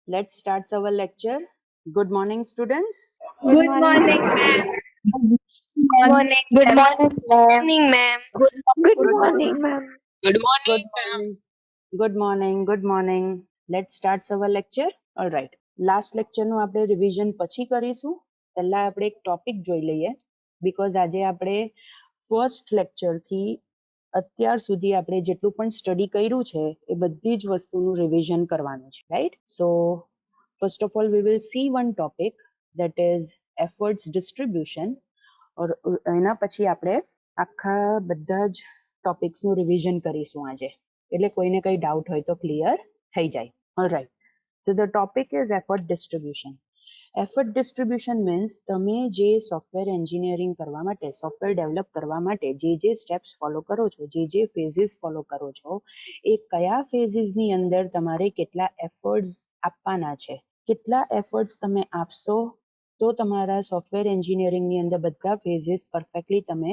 Let's start our lecture. Good morning, students. Good morning, ma'am. Good morning, Good ma'am. morning, ma'am. Good Good morning, ma'am. Good good morning, ma'am. morning. Good morning. Good morning. Let's start our lecture. All right. Last લેક્ચરનું આપણે revision પછી કરીશું. પહેલા આપણે એક topic જોઈ લઈએ because આજે આપણે ફર્સ્ટ લેક્ચરથી અત્યાર સુધી આપણે જેટલું પણ સ્ટડી કર્યું છે એ બધી જ વસ્તુનું રિવિઝન કરવાનું છે, right? So first of all we will see one topic that is efforts distribution. એના પછી આપણે આખા બધા જ ટોપિક્સનું રિવિઝન કરીશું આજે, એટલે કોઈને કંઈ ડાઉટ હોય તો ક્લિયર થઈ જાય. Alright, so the topic is effort distribution. Effort distribution means તમે જે સોફ્ટવેર એન્જિનિયરિંગ કરવા માટે, સોફ્ટવેર ડેવલપ કરવા માટે જે સ્ટેપ્સ ફોલો કરો છો, જે ફેઝિસ ફોલો કરો છો, એ કયા ફેઝિસની અંદર તમારે કેટલા એફર્ટ્સ આપવાના છે, કેટલા એફર્ટ્સ તમે આપશો તો તમારા સોફ્ટવેર એન્જિનિયરિંગની અંદર બધા ફેઝિસ પરફેક્ટલી તમે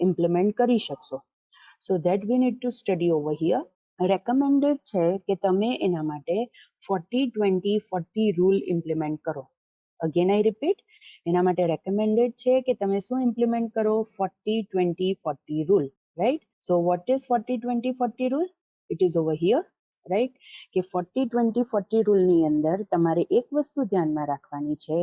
ઇમ્પ્લિમેન્ટ કરી શકશો. So that we need to study over here. Recommended છે કે તમે એના માટે 40-20-40 રૂલ ઇમ્પ્લિમેન્ટ કરો. અગેન આઈ રિપીટ, એના માટે રેકમેન્ડેડ છે કે તમે શું ઇમ્પ્લિમેન્ટ કરો? 40-20-40 rule, right? So what is 40-20-40 rule? It is over here, right? કે 40-20-40 રૂલની અંદર તમારે એક વસ્તુ ધ્યાનમાં રાખવાની છે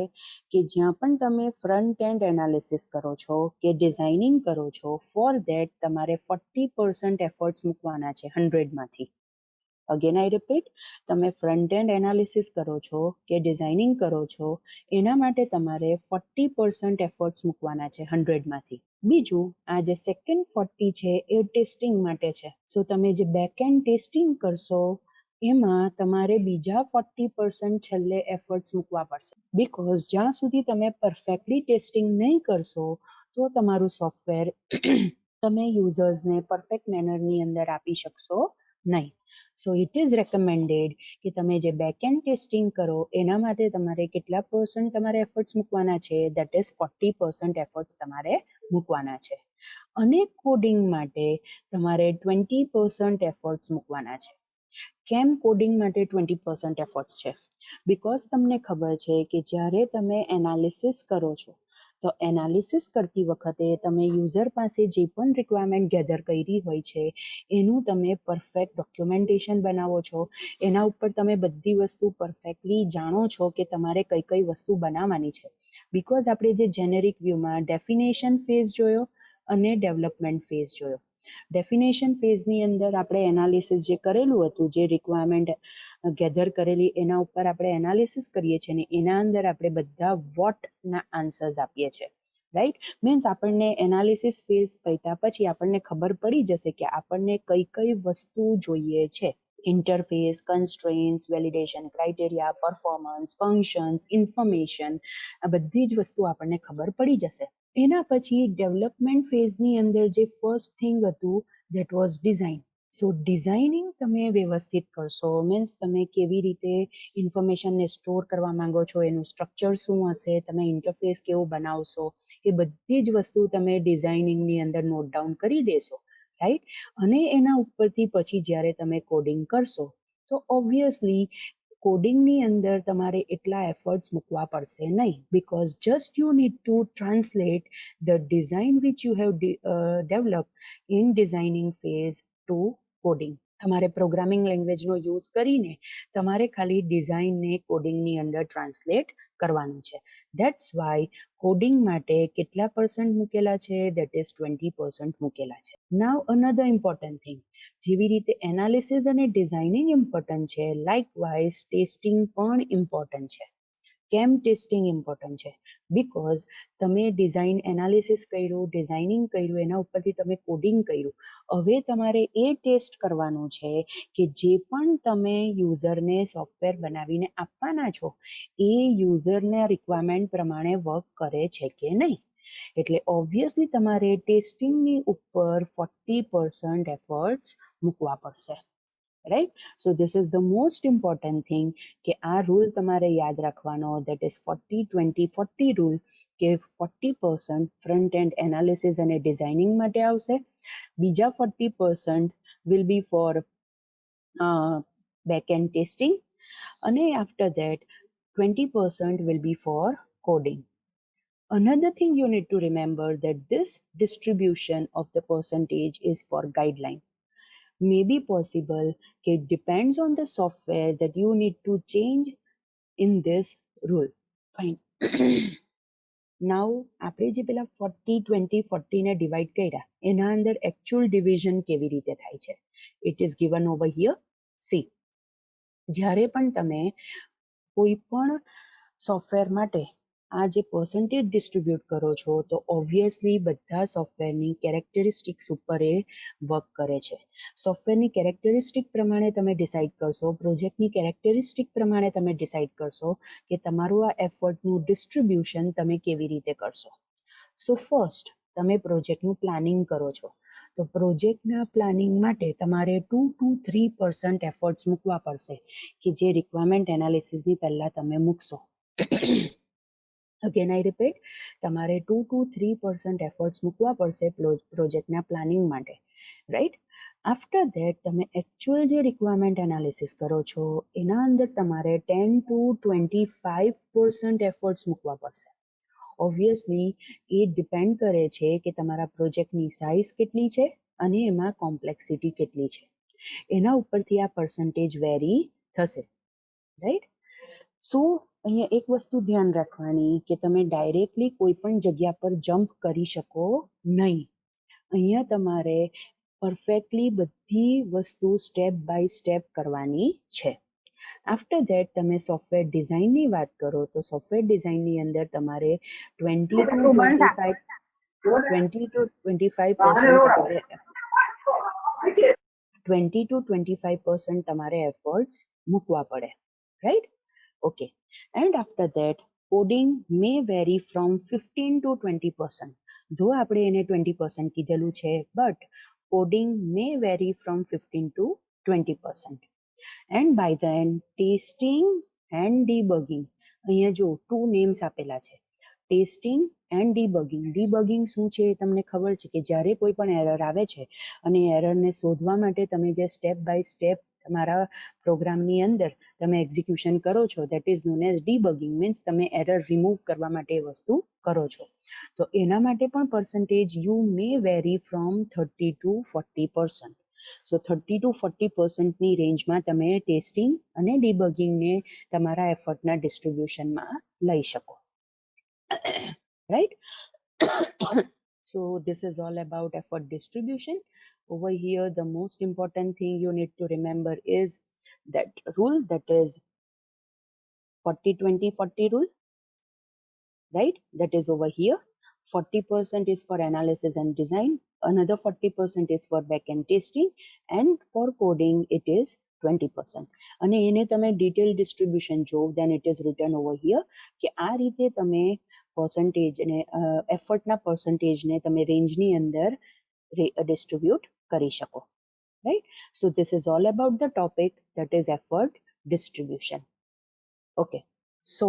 કે જ્યાં પણ તમે ફ્રન્ટ એન્ડ એનાલિસિસ કરો છો કે ડિઝાઇનિંગ કરો છો, ફોર ધેટ તમારે 40% એફર્ટ્સ મૂકવાના છે 100માંથી. અગેન આઈ રિપીટ, તમે ફ્રન્ટ એન્ડ એનાલિસિસ કરો છો કે ડિઝાઇનિંગ કરો છો, એના માટે તમારે 40% એફર્ટ્સ મૂકવાના છે 100માંથી. બીજું, આ જે સેકન્ડ 40 છે એ ટેસ્ટિંગ માટે છે. સો તમે જે બેક એન્ડ ટેસ્ટિંગ કરશો એમાં તમારે બીજા 40% છેલ્લે એફર્ટ્સ મૂકવા પડશે. બીકોઝ જ્યાં સુધી તમે પરફેક્ટલી ટેસ્ટિંગ નહીં કરશો તો તમારું સોફ્ટવેર તમે યુઝર્સને પરફેક્ટ મેનરની અંદર આપી શકશો નહીં. સો ઇટ ઇઝ રેકમેન્ડેડ કે તમે જે બેક એન્ડ ટેસ્ટિંગ કરો એના માટે તમારે કેટલા પર્સન્ટ તમારે એફર્ટ્સ મૂકવાના છે? દેટ ઇઝ 40% એફર્ટ્સ તમારે મૂકવાના છે. અને કોડિંગ માટે તમારે 20% એફર્ટ્સ મૂકવાના છે. કેમ કોડિંગ માટે 20% એફર્ટ્સ છે? બીકોઝ તમને ખબર છે કે જ્યારે તમે એનાલિસિસ કરો છો તો એનાલિસિસ કરતી વખતે તમે યુઝર પાસે જે પણ રિક્વાયરમેન્ટ ગેધર કરી હોય છે એનું તમે પરફેક્ટ ડોક્યુમેન્ટેશન બનાવો છો, એના ઉપર તમે બધી વસ્તુ પરફેક્ટલી જાણો છો કે તમારે કઈ કઈ વસ્તુ બનાવવાની છે. બીકોઝ આપણે જે જેનેરિક વ્યૂમાં ડેફિનેશન ફેઝ જોયો અને ડેવલપમેન્ટ ફેઝ જોયો. ડેફિનેશન ફેઝની અંદર આપણે એનાલિસિસ જે કરેલું હતું, જે રિક્વાયરમેન્ટ ગેધર કરેલી એના ઉપર આપણે એનાલિસિસ કરીએ છીએ ને એના અંદર આપણે બધા વોટના આન્સર્સ આપીએ છીએ, રાઈટ? મીન્સ આપણને એનાલિસિસ ફેઝ પત્યા પછી આપણને ખબર પડી જશે કે આપણને કઈ કઈ વસ્તુ જોઈએ છે. Interface, constraints, validation criteria, performance, functions, information, આ બધી જ વસ્તુ આપણને ખબર પડી જશે. એના પછી ડેવલપમેન્ટ ફેઝની અંદર જે ફર્સ્ટ થિંગ હતું that was design. So designing તમે વ્યવસ્થિત કરશો, મીન્સ તમે કેવી રીતે ઇન્ફોર્મેશનને સ્ટોર કરવા માંગો છો, એનું સ્ટ્રક્ચર શું હશે, તમે ઇન્ટરફેસ કેવું બનાવશો, એ બધી જ વસ્તુ તમે ડિઝાઇનિંગની અંદર નોટ ડાઉન કરી દેશો, રાઈટ? અને એના ઉપરથી પછી જ્યારે તમે કોડિંગ કરશો તો ઓબ્વિયસલી કોડિંગની અંદર તમારે એટલા એફર્ટ્સ મૂકવા પડશે નહીં, because just you need to translate the design which you have develop in designing phase to coding. તમારે પ્રોગ્રામિંગ લેંગ્વેજનો યુઝ કરીને તમારે ખાલી ડિઝાઇનને કોડિંગની અંદર ટ્રાન્સલેટ કરવાનું છે. દેટ્સ વાય કોડિંગ માટે કેટલા પર્સન્ટ મૂકેલા છે? દેટ ઇઝ 20% મૂકેલા છે. નાવ અનધર ઇમ્પોર્ટન્ટ થિંગ, જેવી રીતે એનાલિસિસ અને ડિઝાઇનિંગ ઇમ્પોર્ટન્ટ છે, લાઇકવાઇઝ ટેસ્ટિંગ પણ ઇમ્પોર્ટન્ટ છે. કેમ ટેસ્ટિંગ ઇમ્પોર્ટન્ટ છે? બીકોઝ તમે ડિઝાઇન એનાલિસિસ કર્યું, ડિઝાઇનિંગ કર્યું, એના ઉપરથી તમે કોડિંગ કર્યું, હવે તમારે એ ટેસ્ટ કરવાનું છે કે જે પણ તમે યુઝરને સોફ્ટવેર બનાવીને આપવાના છો એ યુઝરના રિક્વાયરમેન્ટ પ્રમાણે વર્ક કરે છે કે નહીં. એટલે ઓબ્વિયસલી તમારે ટેસ્ટિંગની ઉપર 40% એફર્ટ્સ મૂકવા પડશે, right? So this is the most important thing કે આ રૂલ તમારે યાદ રાખવાનો, દેટ ઇઝ 40-20-40 રૂલ, કે 40% ફ્રન્ટ એન્ડ એનાલિસિસ અને ડિઝાઇનિંગ માટે આવશે, બીજા 40% will be for back end testing, અને after that 20% will be for coding. Another thing you need to remember that this distribution of the percentage is for guideline. May be possible that it depends on the software that you need to change in this rule. Fine. Now આપણે જે પેલા 40 20 40 ને divide કર્યા એના અંદર actual division કેવી રીતે થાય છે? It is given over here. See, જ્યારે પણ તમે કોઈ પણ સોફ્ટવેર માટે આ જે percentage distribute કરો છો તો obviously બધા સોફ્ટવેરની કેરેક્ટરિસ્ટિક્સ ઉપર એ વર્ક કરે છે. સોફ્ટવેરની કેરેક્ટરિસ્ટિક પ્રમાણે તમે ડિસાઇડ કરશો, પ્રોજેક્ટની કેરેક્ટરિસ્ટિક પ્રમાણે તમે ડિસાઇડ કરશો કે તમારું આ એફર્ટનું ડિસ્ટ્રીબ્યુશન તમે કેવી રીતે કરશો. સો ફર્સ્ટ તમે પ્રોજેક્ટનું પ્લાનિંગ કરો છો તો પ્રોજેક્ટના પ્લાનિંગ માટે તમારે 2 to 3% એફર્ટ્સ મૂકવા પડશે કે જે રિક્વાયરમેન્ટ એનાલિસિસની પહેલા તમે મૂકશો. અગેન આઈ રિપીટ, તમારે 2 to 3% એફર્ટ્સ મૂકવા પડશે પ્રોજેક્ટના પ્લાનિંગ માટે, રાઈટ? આફ્ટર ધેટ તમે એકચ્યુઅલ જે રિક્વાયરમેન્ટ એનાલિસિસ કરો છો એના અંદર તમારે 10 to 25% એફર્ટ્સ મૂકવા પડશે. ઓબ્વિયસલી એ ડિપેન્ડ કરે છે કે તમારા પ્રોજેક્ટની સાઇઝ કેટલી છે અને એમાં કોમ્પ્લેક્સિટી કેટલી છે. એના ઉપરથી આ પર્સન્ટેજ વેરી થશે, રાઈટ? સો અહીંયા એક વસ્તુ ધ્યાન રાખવાની કે તમે ડાયરેક્ટલી કોઈ પણ જગ્યા પર જમ્પ કરી શકો નહીં. અહીંયા તમારે પરફેક્ટલી બધી વસ્તુ સ્ટેપ બાય સ્ટેપ કરવાની છે. આફ્ટર ધેટ તમે સોફ્ટવેર ડિઝાઇનની વાત કરો તો સોફ્ટવેર ડિઝાઇનની અંદર તમારે 20 to 25% તમારે એફર્ટ્સ મૂકવા પડે, right? Okay, and after that coding may vary from 15 to 20%. though આપણે એને 20% કીધેલું છે, but coding may vary from 15 to 20%. and by the end testing and debugging, અહીંયા જો two names આપેલા છે, ટેસ્ટિંગ એન્ડ ડીબગિંગ. ડીબગિંગ શું છે એ તમને ખબર છે કે જ્યારે કોઈ પણ એરર આવે છે અને એરરને શોધવા માટે તમે જે સ્ટેપ બાય સ્ટેપ તમારા પ્રોગ્રામની અંદર તમે એક્ઝિક્યુશન કરો છો, that is known as debugging. Means તમે એરર રિમૂવ કરવા માટે એ વસ્તુ કરો છો. તો એના માટે પણ percentage you may very from 30 to 40%. So 30 to 40%ની રેન્જમાં તમે ટેસ્ટિંગ અને ડીબગિંગને તમારા એફર્ટના ડિસ્ટ્રીબ્યુશનમાં લઈ શકો, right? So this is all about effort distribution. Over here the most important thing you need to remember is that rule, that is 40 20 40 rule, right? That is over here. 40% is for analysis and design, another 40% is for backend testing, and for coding it is 20%. અને એને તમે detail distribution જો, then it is written over here કે આ રીતે તમે percentage ને એફર્ટના percentageને તમે રેન્જની અંદર ડિસ્ટ્રીબ્યુટ કરી શકો, right? So this is all about the topic, that is effort distribution. Okay, so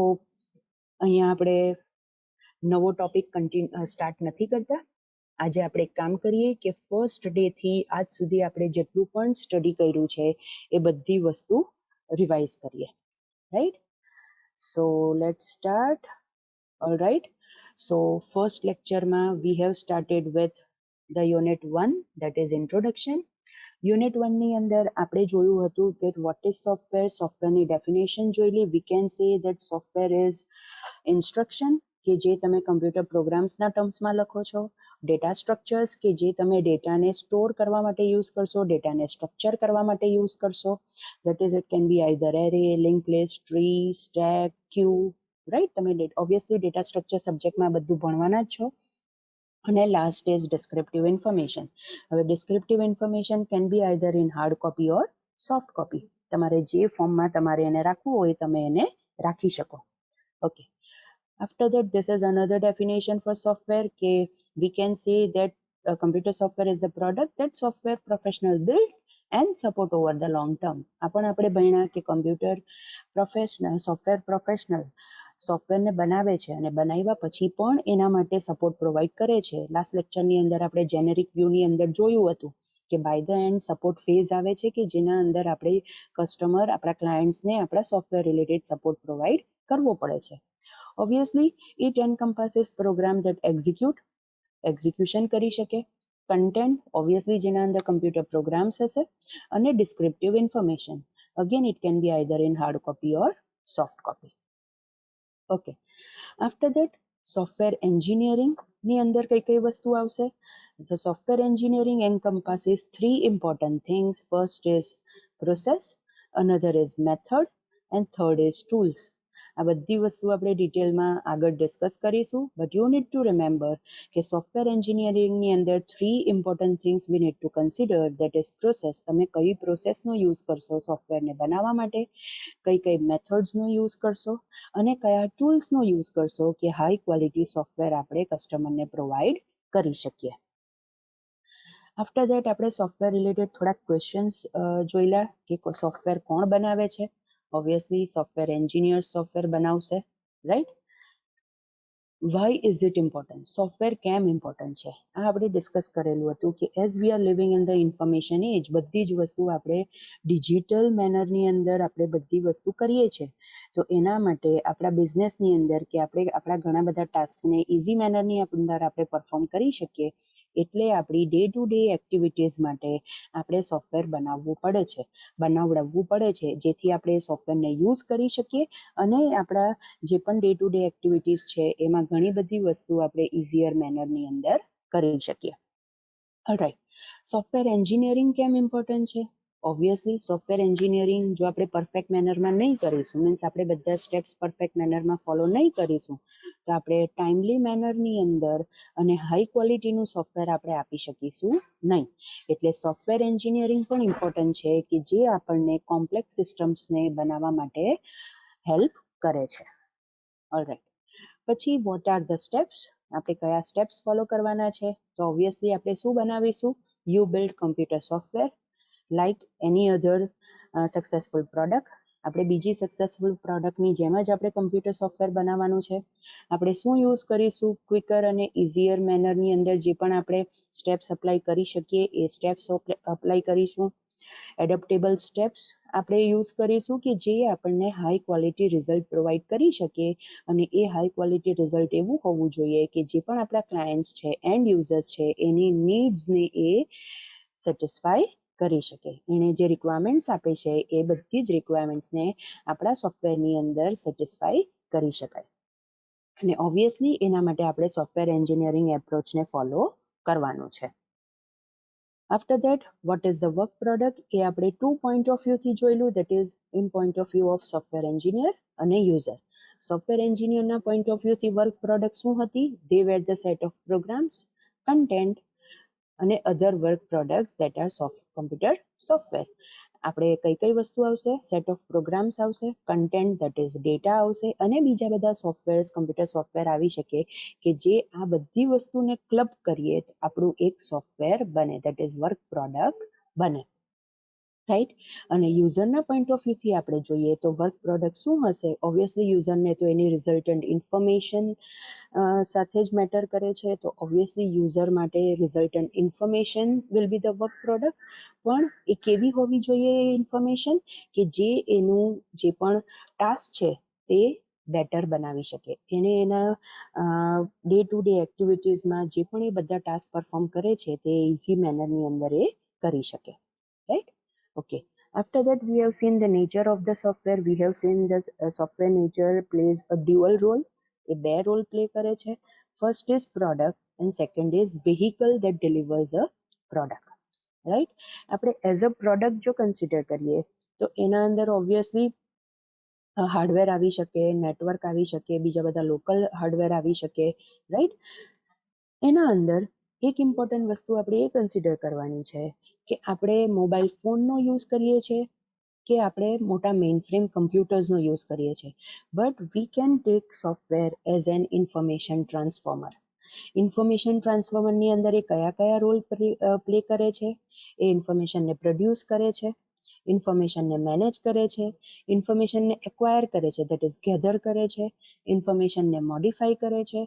અહીંયા આપણે નવો ટોપિક સ્ટાર્ટ નથી કરતા. આજે આપણે એક કામ કરીએ કે ફર્સ્ટ ડે થી આજ સુધી આપણે જેટલું પણ સ્ટડી કર્યું છે એ બધી વસ્તુ રિવાઇઝ કરીએ, right? So let's start. Alright, so first લેક્ચરમાં we have started with the unit 1, that is introduction. Unit 1 ની અંદર આપણે જોયું હતું કે વોટ ઇઝ સોફ્ટવેર, સોફ્ટવેરની ડેફિનેશન જોયેલી. We can say that software is instruction કે જે તમે કમ્પ્યુટર પ્રોગ્રામ્સના ટર્મ્સમાં લખો છો, ડેટા સ્ટ્રક્ચર્સ કે જે તમે ડેટાને સ્ટોર કરવા માટે યુઝ કરશો, ડેટાને સ્ટ્રક્ચર કરવા માટે યુઝ કરશો. That is it can be either array, link list, tree, stack, Q, right? તમે ઓબ્વિયસલી ડેટા સ્ટ્રક્ચર સબ્જેક્ટમાં બધું ભણવાના જ છો. અને લાસ્ટ ઇઝ ડિસ્ક્રિપ્ટિવ ઇન્ફોર્મેશન. હવે descriptive information can be either in hard copy or soft copy. તમારે જે ફોર્મમાં તમારે એને રાખવું હોય તમે એને રાખી શકો. Okay, after that this is another definition for software કે we can say that computer software is the product that software professional build and support over the long term. આપણે ભણ્યા કે કમ્પ્યુટર પ્રોફેશનલ, સોફ્ટવેર પ્રોફેશનલ સોફ્ટવેરને બનાવે છે અને બનાવ્યા પછી પણ એના માટે સપોર્ટ પ્રોવાઈડ કરે છે. લાસ્ટ લેક્ચરની અંદર આપણે જેનેરિક વ્યૂની અંદર જોયું હતું કે by the end support phase આવે છે કે જેના અંદર આપણે કસ્ટમર આપણા ક્લાયન્ટ્સને આપણા સોફ્ટવેર રિલેટેડ સપોર્ટ પ્રોવાઈડ કરવો પડે છે. Obviously it encompasses program that execution કરી શકે, કન્ટેન્ટ ઓબ્વિયસલી જેના અંદર કમ્પ્યુટર પ્રોગ્રામ્સ હશે, અને descriptive information. Again it can be either in hard copy or soft copy. Okay, after that software એન્જિનિયરિંગની અંદર કઈ વસ્તુ આવશે? So software engineering encompasses three important things. First is process, another is method, and third is tools. આ બધી વસ્તુ આપણે ડિટેલમાં આગળ ડિસ્કસ કરીશું, but you need two remember કે સોફ્ટવેર એન્જિનિયરિંગની અંદર 3 important things we need to consider, that is process. તમે કઈ પ્રોસેસનો યુઝ કરશો સોફ્ટવેરને બનાવવા માટે, કઈ મેથડ્સનો યુઝ કરશો, અને કયા ટૂલ્સનો યુઝ કરશો કે હાઈ ક્વોલિટી સોફ્ટવેર આપણે કસ્ટમરને પ્રોવાઈડ કરી શકીએ. આફ્ટર ધેટ આપણે સોફ્ટવેર રિલેટેડ થોડાક ક્વેશ્ચન્સ જોઈલા કે સોફ્ટવેર કોણ બનાવે છે. ઓબ્વિયસલી સોફ્ટવેર એન્જિનિયર્સ સોફ્ટવેર બનાવશે, right? Why is it important? Software કેમ ઇમ્પોર્ટન્ટ છે આ આપણે ડિસ્કસ કરેલું હતું કે as we are living in the information age, બધી જ વસ્તુ આપણે ડિજિટલ મેનરની અંદર આપણે બધી વસ્તુ કરીએ છીએ. તો એના માટે આપણા બિઝનેસની અંદર કે આપણે આપણા ઘણા બધા ટાસ્કને ઇઝી મેનરની અંદર આપણે પરફોર્મ કરી શકીએ, એટલે આપણી ડે ટુ ડે એક્ટિવિટીઝ માટે આપણે સોફ્ટવેર બનાવડાવવું પડે છે, જેથી આપણે સોફ્ટવેરને યુઝ કરી શકીએ અને આપણા જે પણ ડે ટુ ડે એક્ટિવિટીઝ છે એમાં ઘણી બધી વસ્તુ આપણે ઇઝીયર મેનરની અંદર કરી શકીએ. ઓલરાઈટ, સોફ્ટવેર એન્જિનિયરિંગ કેમ ઇમ્પોર્ટન્ટ છે? ઓબ્વિયસલી સોફ્ટવેર એન્જિનિયરિંગ જો આપણે પરફેક્ટ મેનરમાં નહીં કરીશું, મીન્સ આપણે બધા સ્ટેપ્સ પરફેક્ટ મેનરમાં ફોલો નહીં કરીશું, તો આપણે ટાઈમલી મેનરની અંદર અને હાઈ ક્વોલિટીનું સોફ્ટવેર આપણે આપી શકીશું નહીં. એટલે સોફ્ટવેર એન્જિનિયરિંગ પણ ઇમ્પોર્ટન્ટ છે કે જે આપણને કોમ્પ્લેક્સ સિસ્ટમ્સને બનાવવા માટે હેલ્પ કરે છે. ઓલરાઈટ, પછી વોટ આર ધ સ્ટેપ્સ? આપણે કયા સ્ટેપ્સ ફોલો કરવાના છે? તો ઓબ્વિયસલી આપણે શું બનાવીશું? You build computer software like any other successful product. આપણે બીજી સક્સેસફુલ પ્રોડક્ટની જેમ જ આપણે કમ્પ્યુટર સોફ્ટવેર બનાવવાનું છે. આપણે શું યુઝ કરીશું? ક્વિકર અને ઇઝીયર મેનરની અંદર જે પણ આપણે સ્ટેપ્સ અપ્લાય કરી શકીએ એ સ્ટેપ્સ અપ્લાય કરીશું. એડપ્ટેબલ સ્ટેપ્સ આપણે યુઝ કરીશું કે જે આપણને હાઈ ક્વોલિટી રિઝલ્ટ પ્રોવાઈડ કરી શકે, અને એ હાઈ ક્વોલિટી રિઝલ્ટ એવું હોવું જોઈએ કે જે પણ આપણા ક્લાયન્ટ્સ છે, એન્ડ યુઝર્સ છે, એની નીડ્સને એ સેટિસ્ફાય કરી શકે. એણે જે રિક્વાયરમેન્ટ્સ આપે છે એ બધી જ રિક્વાયરમેન્ટ્સને આપણા સોફ્ટવેરની અંદર સેટિસ્ફાય કરી શકાય. અને ઓબ્વિયસલી એના માટે આપણે સોફ્ટવેર એન્જિનિયરિંગ એપ્રોચને ફોલો કરવાનું છે. After that what is the work product? એ આપણે 2 પોઈન્ટ ઓફ વ્યૂથી જોયેલું, that is in point of view of software engineer અને યુઝર. સોફ્ટવેર એન્જિનિયરના પોઈન્ટ ઓફ વ્યૂથી વર્ક પ્રોડક્ટ શું હતી? They were the set of programs, content અને other work products that are computer software. આપણે કઈ વસ્તુ આવશે? સેટ ઓફ પ્રોગ્રામ્સ આવશે, કન્ટેન્ટ ધેટ ઇઝ ડેટા આવશે, અને બીજા બધા સોફ્ટવેર કમ્પ્યુટર સોફ્ટવેર આવી શકે કે જે આ બધી વસ્તુને ક્લબ કરીએ તો આપણું એક સોફ્ટવેર બને, ધેટ ઇઝ વર્ક પ્રોડક્ટ બને. રાઈટ? અને યુઝરના પોઈન્ટ ઓફ વ્યૂથી આપણે જોઈએ તો વર્ક પ્રોડક્ટ શું હશે? ઓબ્વિયસલી યુઝરને તો એની રિઝલ્ટન્ટ ઇન્ફોર્મેશન સાથે જ મેટર કરે છે, તો ઓબ્વિયસલી યુઝર માટે resultant information will be the work product. પણ એ કેવી હોવી જોઈએ એ ઇન્ફોર્મેશન કે જે એનું જે પણ ટાસ્ક છે તે બેટર બનાવી શકે, એને એના ડે ટુ ડે એક્ટિવિટીઝમાં જે પણ એ બધા ટાસ્ક પરફોર્મ કરે છે તે ઇઝી મેનરની અંદર એ કરી શકે. Right? Okay, after that we have seen the nature of the software. We have seen the software nature plays a dual role. એ બે રોલ પ્લે કરે છે. First is product and second is vehicle that delivers a product. Right? આપણે as a product જો consider કરીએ તો એના અંદર obviously hardware આવી શકે, નેટવર્ક આવી શકે, બીજા બધા લોકલ હાર્ડવેર આવી શકે. રાઈટ? એના અંદર એક ઇમ્પોર્ટન્ટ વસ્તુ આપણે એ કન્સિડર કરવાની છે કે આપણે મોબાઈલ ફોનનો યુઝ કરીએ છીએ કે આપણે મોટા મેઇન ફ્રેમ કમ્પ્યુટર્સનો યુઝ કરીએ છીએ. But we can take software as and information transformer. Information ટ્રાન્સફોર્મરની અંદર એ કયા રોલ પ્લે કરે છે? એ ઇન્ફોર્મેશનને પ્રોડ્યુસ કરે છે, ઇન્ફોર્મેશનને મેનેજ કરે છે, ઇન્ફોર્મેશનને એક્વાયર કરે છે, દેટ ઇઝ ગેધર કરે છે, ઇન્ફોર્મેશનને મોડિફાઈ કરે છે,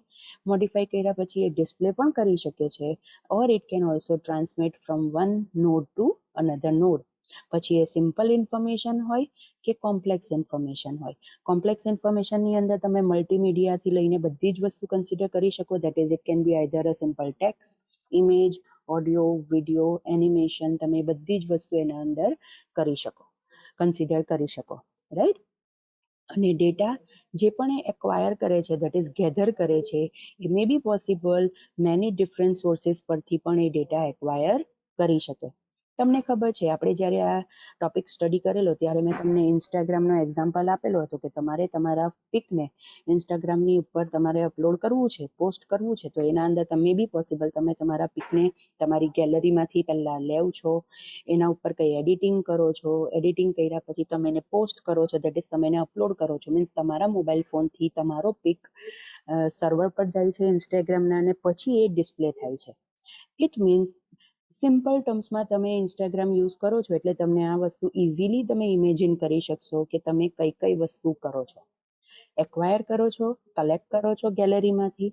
મોડિફાઈ કર્યા પછી એ ડિસ્પ્લે પણ કરી શકે છે, or it can also transmit from one node to another node. પછી એ સિમ્પલ ઇન્ફોર્મેશન હોય કે કોમ્પ્લેક્સ ઇન્ફોર્મેશન હોય. કોમ્પ્લેક્સ ઇન્ફોર્મેશનની અંદર તમે મલ્ટીમીડિયાથી લઈને બધી જ વસ્તુ કન્સિડર કરી શકો, that is it can be either a simple text, image, audio, video, animation, તમે બધી જ વસ્તુ એના અંદર કરી શકો, કન્સિડર કરી શકો, રાઈટ. અને ડેટા જે પણ એ એક્વાયર કરે છે, દેટ ઇઝ ગેધર કરે છે, એ may be possible many different sources પરથી પણ એ ડેટા એક્વાયર કરી શકે. તમને ખબર છે આપણે જ્યારે આ ટોપિક સ્ટડી કરેલો ત્યારે મેં તમને ઇન્સ્ટાગ્રામનો એક્ઝામ્પલ આપેલો હતો કે તમારે તમારા પિકને ઇન્સ્ટાગ્રામની ઉપર તમારે અપલોડ કરવું છે, પોસ્ટ કરવું છે, તો એના અંદર તમે બી પોસિબલ તમે તમારા પિકને તમારી ગેલેરીમાંથી પહેલાં લેવ છો, એના ઉપર કંઈ એડિટિંગ કરો છો, એડિટિંગ કર્યા પછી તમે એને પોસ્ટ કરો છો, દેટ ઇઝ તમે એને અપલોડ કરો છો, મીન્સ તમારા મોબાઈલ ફોનથી તમારો પિક સર્વર પર જાય છે ઇન્સ્ટાગ્રામના અને પછી એ ડિસ્પ્લે થાય છે. ઇટ મીન્સ સિમ્પલ ટર્મ્સમાં તમે ઇન્સ્ટાગ્રામ યુઝ કરો છો એટલે તમને આ વસ્તુ ઇઝીલી તમે ઇમેજિન કરી શકશો કે તમે કઈ કઈ વસ્તુ કરો છો. એક્વાયર કરો છો, કલેક્ટ કરો છો ગેલેરીમાંથી,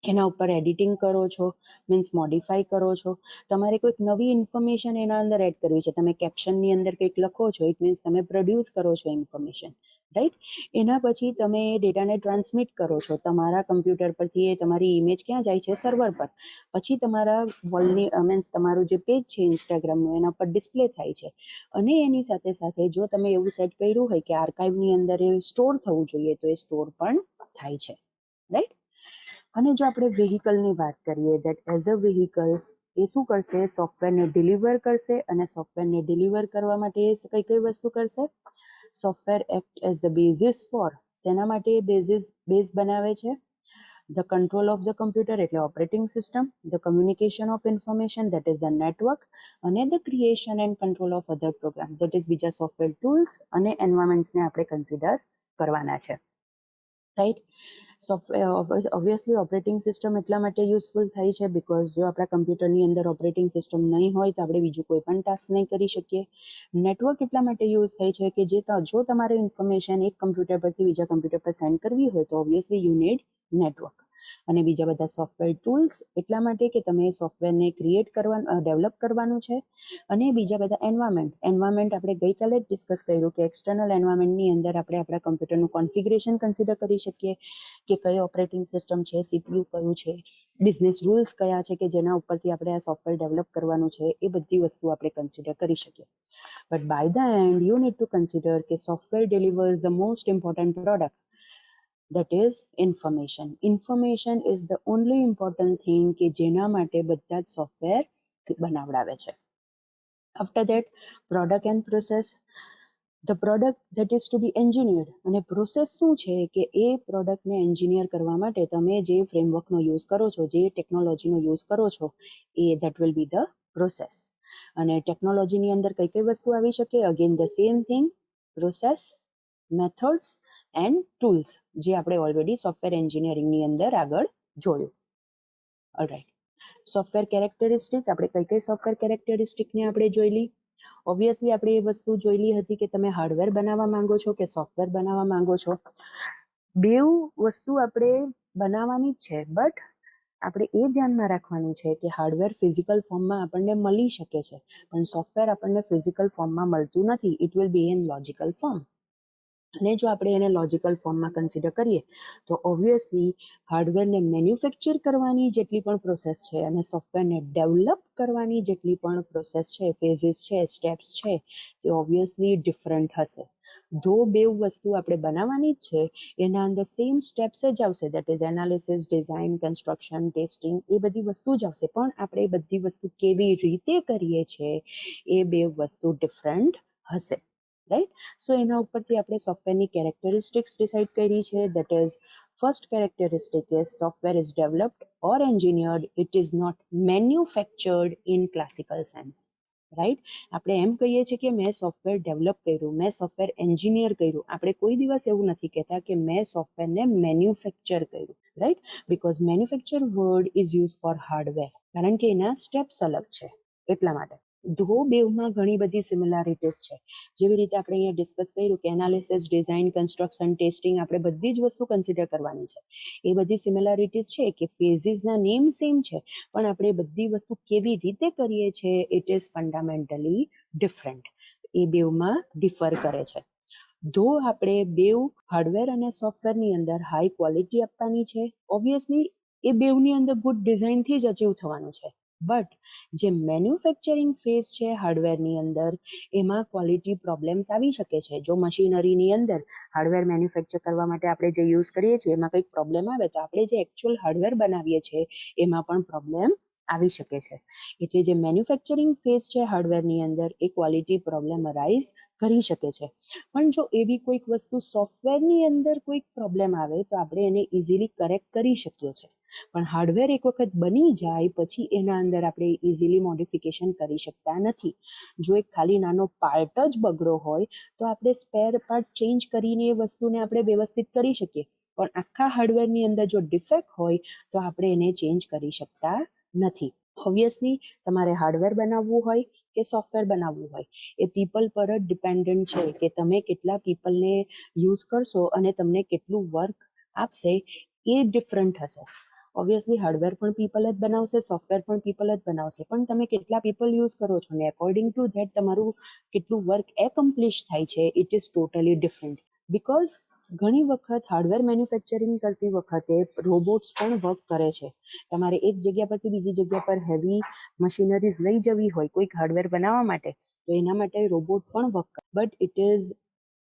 એના ઉપર એડિટિંગ કરો છો, મીન્સ મોડિફાઈ કરો છો, તમારે કોઈક નવી ઇન્ફોર્મેશન એના અંદર એડ કરવી છે, તમે કેપ્શનની અંદર કંઈક લખો છો, ઇટ મીન્સ તમે પ્રોડ્યુસ કરો છો ઇન્ફોર્મેશન, રાઈટ. એના પછી તમે એ ડેટાને ટ્રાન્સમિટ કરો છો તમારા કમ્પ્યુટર પરથી, એ તમારી ઇમેજ ક્યાં જાય છે? સર્વર પર. પછી તમારા વોલની મીન્સ તમારું જે પેજ છે ઇન્સ્ટાગ્રામનું એના પર ડિસ્પ્લે થાય છે. અને એની સાથે સાથે જો તમે એવું સેટ કર્યું હોય કે આર્કાઇવની અંદર એ સ્ટોર થવું જોઈએ તો એ સ્ટોર પણ થાય છે, રાઈટ. અને જો આપણે વેહિકલની વાત કરીએ, દેટ એઝ અ વેહિકલ એ શું કરશે? સોફ્ટવેરને ડિલિવર કરશે, અને સોફ્ટવેરને ડિલિવર કરવા માટે કઈ કઈ વસ્તુ કરશે? Software act as the basis for, શેના માટે બેઝ બનાવે છે? The control of the computer એટલે operating system, the communication of information that is the network, અને the creation and control of other program that is બીજા software tools અને એન્વાયરમેન્ટ્સને આપણે કન્સિડર કરવાના છે, રાઈટ. ઓબ્વિયસલી ઓપરેટિંગ સિસ્ટમ એટલા માટે યુઝફુલ થાય છે બિકોઝ જો આપણા કમ્પ્યુટરની અંદર ઓપરેટિંગ સિસ્ટમ નહીં હોય તો આપણે બીજું કોઈ પણ ટાસ્ક નહીં કરી શકીએ. નેટવર્ક એટલા માટે યુઝ થાય છે કે જો તમારે ઇન્ફોર્મેશન એક કમ્પ્યુટર પરથી બીજા કમ્પ્યુટર પર સેન્ડ કરવી હોય તો ઓબ્વિયસલી યુ નીડ નેટવર્ક. અને બીજા બધા સોફ્ટવેર ટૂલ્સ એટલા માટે કે તમે સોફ્ટવેરને ડેવલપ કરવાનું છે. અને બીજા બધા એન્વાયરમેન્ટ આપણે ગઈકાલે જ ડિસ્કસ કર્યું કે એક્સટર્નલ એન્વાયરમેન્ટની અંદર આપણે આપણા કમ્પ્યુટરનું કોન્ફિગરેશન કન્સિડર કરી શકીએ કે કઈ ઓપરેટિંગ સિસ્ટમ છે, સીપીયુ કયું છે, બિઝનેસ રૂલ્સ કયા છે કે જેના ઉપરથી આપણે આ સોફ્ટવેર ડેવલપ કરવાનું છે, એ બધી વસ્તુ આપણે કન્સિડર કરી શકીએ. But by the end you need to consider કે software delivers the most important product, that is information. Information is the only important thing કે જેના માટે બધા જ સોફ્ટવેર બનાવડાવે છે. After that, product and process. The product that is to be engineered. અને process શું છે કે એ પ્રોડક્ટને એન્જિનિયર કરવા માટે તમે જે ફ્રેમવર્કનો યુઝ કરો છો, જે ટેકનોલોજીનો યુઝ કરો છો, એ that will be the process. અને ટેકનોલોજીની અંદર કઈ કઈ વસ્તુ આવી શકે? Again the same thing, process, methods and tools, જે આપણે ઓલરેડી સોફ્ટવેર એન્જિનિયરિંગની અંદર આગળ જોયું. ઓલરાઈટ. સોફ્ટવેર કેરેક્ટરિસ્ટિક, આપણે કઈ કઈ સોફ્ટવેર કેરેક્ટરિસ્ટિકને આપણે જોઈલી? ઓબ્વિયસલી આપણે એ વસ્તુ જોઈલી હતી કે તમે હાર્ડવેર બનાવવા માંગો છો કે સોફ્ટવેર બનાવવા માંગો છો. બેઉ વસ્તુ આપણે બનાવવાની જ છે, બટ આપણે એ ધ્યાનમાં રાખવાનું છે કે હાર્ડવેર ફિઝિકલ ફોર્મમાં આપણને મળી શકે છે, પણ સોફ્ટવેર આપણને ફિઝિકલ ફોર્મમાં મળતું નથી. It will B in logical form. અને જો આપણે એને લોજિકલ ફોર્મમાં કન્સિડર કરીએ તો ઓબ્વિયસલી હાર્ડવેરને મેન્યુફેક્ચર કરવાની જેટલી પણ પ્રોસેસ છે અને સોફ્ટવેરને ડેવલપ કરવાની જેટલી પણ પ્રોસેસ છે, ફેઝિસ છે, સ્ટેપ્સ છે, તે ઓબ્વિયસલી ડિફરન્ટ હશે. ધો બે વસ્તુ આપણે બનાવવાની જ છે, એના અંદર સેમ સ્ટેપ્સ જ આવશે, that is analysis, design, construction, testing, એ બધી વસ્તુ જ આવશે, પણ આપણે એ બધી વસ્તુ કેવી રીતે કરીએ છીએ એ બે વસ્તુ ડિફરન્ટ હશે, રાઈટ. સો એના ઉપરથી આપણે સોફ્ટવેરની કેરેક્ટરિસ્ટિક્સ ડિસાઇડ કરી છે. That is first characteristic is software is developed or engineered, it is not manufactured in classical sense, right. આપણે એમ કહીએ છીએ કે મેં સોફ્ટવેર ડેવલપ કર્યું, મેં સોફ્ટવેર એન્જિનિયર કર્યું, આપણે કોઈ દિવસ એવું નથી કહેતા કે મેં સોફ્ટવેરને મેન્યુફેક્ચર કર્યું, right. Because manufacture word is use for hardware, કારણ કે એના સ્ટેપ્સ અલગ છે એટલા માટે. ધો બેવમાં ઘણી બધી સિમિલારિટીઝ છે. જેવી રીતે આપણે અહીંયા ડિસ્કસ કર્યું કે એનાલિસિસ, ડિઝાઇન, કન્સ્ટ્રક્શન, ટેસ્ટિંગ, આપણે બધી જ વસ્તુ કન્સિડર કરવાની છે. એ બધી સિમિલારિટીઝ છે કે ફેઝિસના નેમ સેમ છે, પણ આપણે બધી વસ્તુ કેવી રીતે કરીએ છીએ ઇટ ઇઝ ફંડામેન્ટલી ડિફરન્ટ. એ બેવમાં ડિફર કરે છે. ધો આપણે બેવ હાર્ડવેર અને સોફ્ટવેરની અંદર હાઈ ક્વોલિટી આપવાની છે, ઓબ્વિયસલી એ બેવની અંદર ગુડ ડિઝાઇનથી જ અચીવ થવાનું છે. બટ જે મેન્યુફેક્ચરિંગ ફેઝ છે હાર્ડવેરની અંદર, એમાં ક્વોલિટી પ્રોબ્લેમ્સ આવી શકે છે. જો મશીનરીની અંદર હાર્ડવેર મેન્યુફેક્ચર કરવા માટે આપણે જે યુઝ કરીએ છીએ એમાં કંઈક પ્રોબ્લેમ આવે તો આપણે જે એકચ્યુઅલ હાર્ડવેર બનાવીએ છીએ એમાં પણ પ્રોબ્લેમ આવી શકે છે. એટલે જે મેન્યુફેક્ચરિંગ ફેઝ છે હાર્ડવેરની અંદર એ ક્વોલિટી પ્રોબ્લેમ અરાઇઝ કરી શકે છે. પણ જો એવી કોઈક વસ્તુ સોફ્ટવેરની અંદર કોઈક પ્રોબ્લેમ આવે તો આપણે એને ઇઝીલી કરેક્ટ કરી શકીએ છીએ. પણ હાર્ડવેર એક વખત બની જાય પછી એના અંદર આપણે ઇઝીલી મોડિફિકેશન કરી શકતા નથી. જો એક ખાલી નાનો પાર્ટ જ બગડો હોય તો આપણે સ્પેર પાર્ટ ચેન્જ કરીને એ વસ્તુને આપણે વ્યવસ્થિત કરી શકીએ, પણ આખા હાર્ડવેરની અંદર જો ડિફેક્ટ હોય તો આપણે એને ચેન્જ કરી શકતા નથી. ઓબ્વિયસલી તમારે હાર્ડવેર બનાવવું હોય કે સોફ્ટવેર બનાવવું હોય એ પીપલ પર જ ડિપેન્ડન્ટ છે કે તમે કેટલા પીપલને યુઝ કરશો અને તમને કેટલું વર્ક આપશે એ ડિફરન્ટ હશે. ઓબ્વિયસલી હાર્ડવેર પણ પીપલ જ બનાવશે, સોફ્ટવેર પણ પીપલ જ બનાવશે, પણ તમે કેટલા પીપલ યુઝ કરો છો ને અકોર્ડિંગ ટુ ધેટ તમારું કેટલું વર્ક એકોમ્પ્લિશ થાય છે it is totally different. Because ઘણી વખત હાર્ડવેર મેન્યુફેક્ચરિંગ કરતી વખતે રોબોટ્સ પણ વર્ક કરે છે. તમારે એક જગ્યા પરથી બીજી જગ્યા પર હેવી મશીનરીઝ લઈ જવી હોય કોઈક હાર્ડવેર બનાવવા માટે તો એના માટે રોબોટ પણ વર્ક કરે, but it is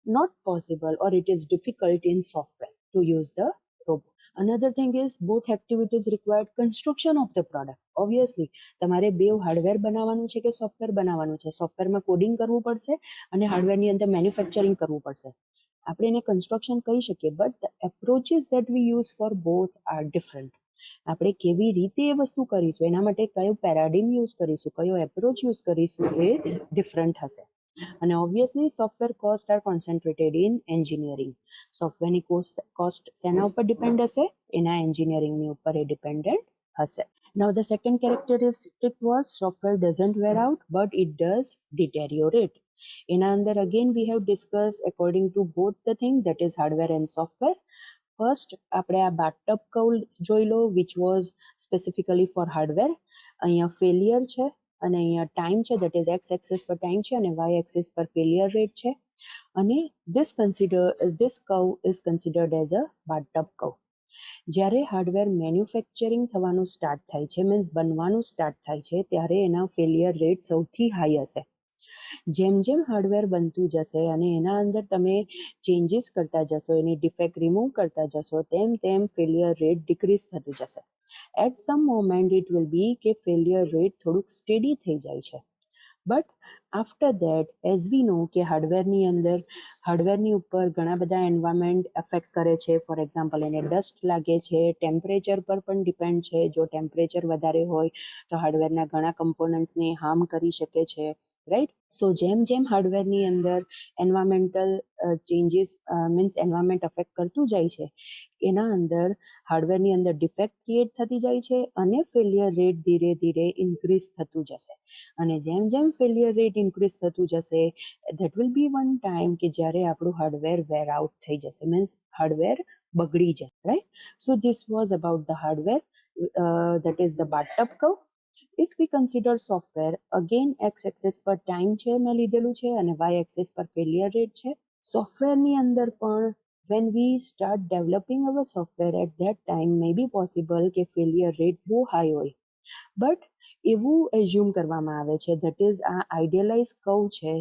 not possible or it is difficult in software to use the robot. Another thing is both activities required construction of the product. Obviously તમારે બેવ હાર્ડવેર બનાવવાનું છે કે સોફ્ટવેર બનાવવાનું છે, સોફ્ટવેરમાં કોડિંગ કરવું પડશે અને હાર્ડવેરની અંદર મેન્યુફેક્ચરિંગ કરવું પડશે. આપણે એને કન્સ્ટ્રક્શન કહી શકીએ, but the approaches that we use for both are different. આપણે કેવી રીતે એ વસ્તુ કરીશું, એના માટે કયો પેરાડિમ યુઝ કરીશું, કયો એપ્રોચ યુઝ કરીશું એ ડિફરન્ટ હશે. અને obviously software cost are concentrated in engineering. સોફ્ટવેરની કોસ્ટ શેના ઉપર ડિપેન્ડ હશે? એના એન્જિનિયરિંગની ઉપર એ ડિપેન્ડન્ટ હશે. Now the second characteristic was software doesn't wear out but it does deteriorate. એના અંદર again we have discussed according to both the thing that is hardware and software. First આપણે આ bathtub curve જોઈ લો which was specifically for hardware. અહીંયા failure છે અને અહીંયા time છે, that is x axis પર time છે અને y axis પર failure rate છે. અને this curve is considered as a bathtub curve. જ્યારે હાર્ડવેર મેન્યુફેક્ચરિંગ થવાનું સ્ટાર્ટ થાય છે, મીન્સ બનવાનું સ્ટાર્ટ થાય છે, ત્યારે એના ફેલિયર રેટ સૌથી હાઈ હશે. જેમ જેમ હાર્ડવેર બનતું જશે અને એના અંદર તમે ચેન્જીસ કરતા જશો, એની ડિફેક્ટ રિમૂવ કરતા જશો, તેમ તેમ ફેલિયર રેટ ડિક્રીઝ થતું જશે. At some moment it will be કે ફેલિયર રેટ થોડુંક સ્ટેડી થઈ જાય છે. But after that as we know કે હાર્ડવેરની ઉપર ઘણા બધા એન્વાયરમેન્ટ એફેક્ટ કરે છે. ફોર એક્ઝામ્પલ એને ડસ્ટ લાગે છે, ટેમ્પરેચર પર પણ ડિપેન્ડ છે. જો ટેમ્પરેચર વધારે હોય તો હાર્ડવેરના ઘણા કમ્પોનન્ટ્સને હાર્મ કરી શકે છે, રાઈટ. સો જેમ જેમ હાર્ડવેરની અંદર environmental changes means environment affect કરતું જાય છે, એના અંદર હાર્ડવેરની અંદર ડિફેક્ટ ક્રિએટ થતી જાય છે અને ફેલિયર રેટ ધીરે ધીરે ઇન્ક્રીઝ થતું જશે. અને જેમ જેમ ફેલિયર રેટ ઇન્ક્રીઝ થતું જશે that will be one time કે જ્યારે આપણું હાર્ડવેર વેર આઉટ થઈ જશે, મીન્સ હાર્ડવેર બગડી જાય, right. So this was about the hardware, that is the bathtub curve. If we consider software, again x axis પર time છે મેં લીધેલું છે અને y axis પર failure rate છે. સોફ્ટવેરની અંદર પણ when we start developing our software at that time may be possible કે failure rate બહુ high હોય, બટ એવું એઝ્યુમ કરવામાં આવે છે, that is આ આઈડિયલાઇઝ કર્વ છે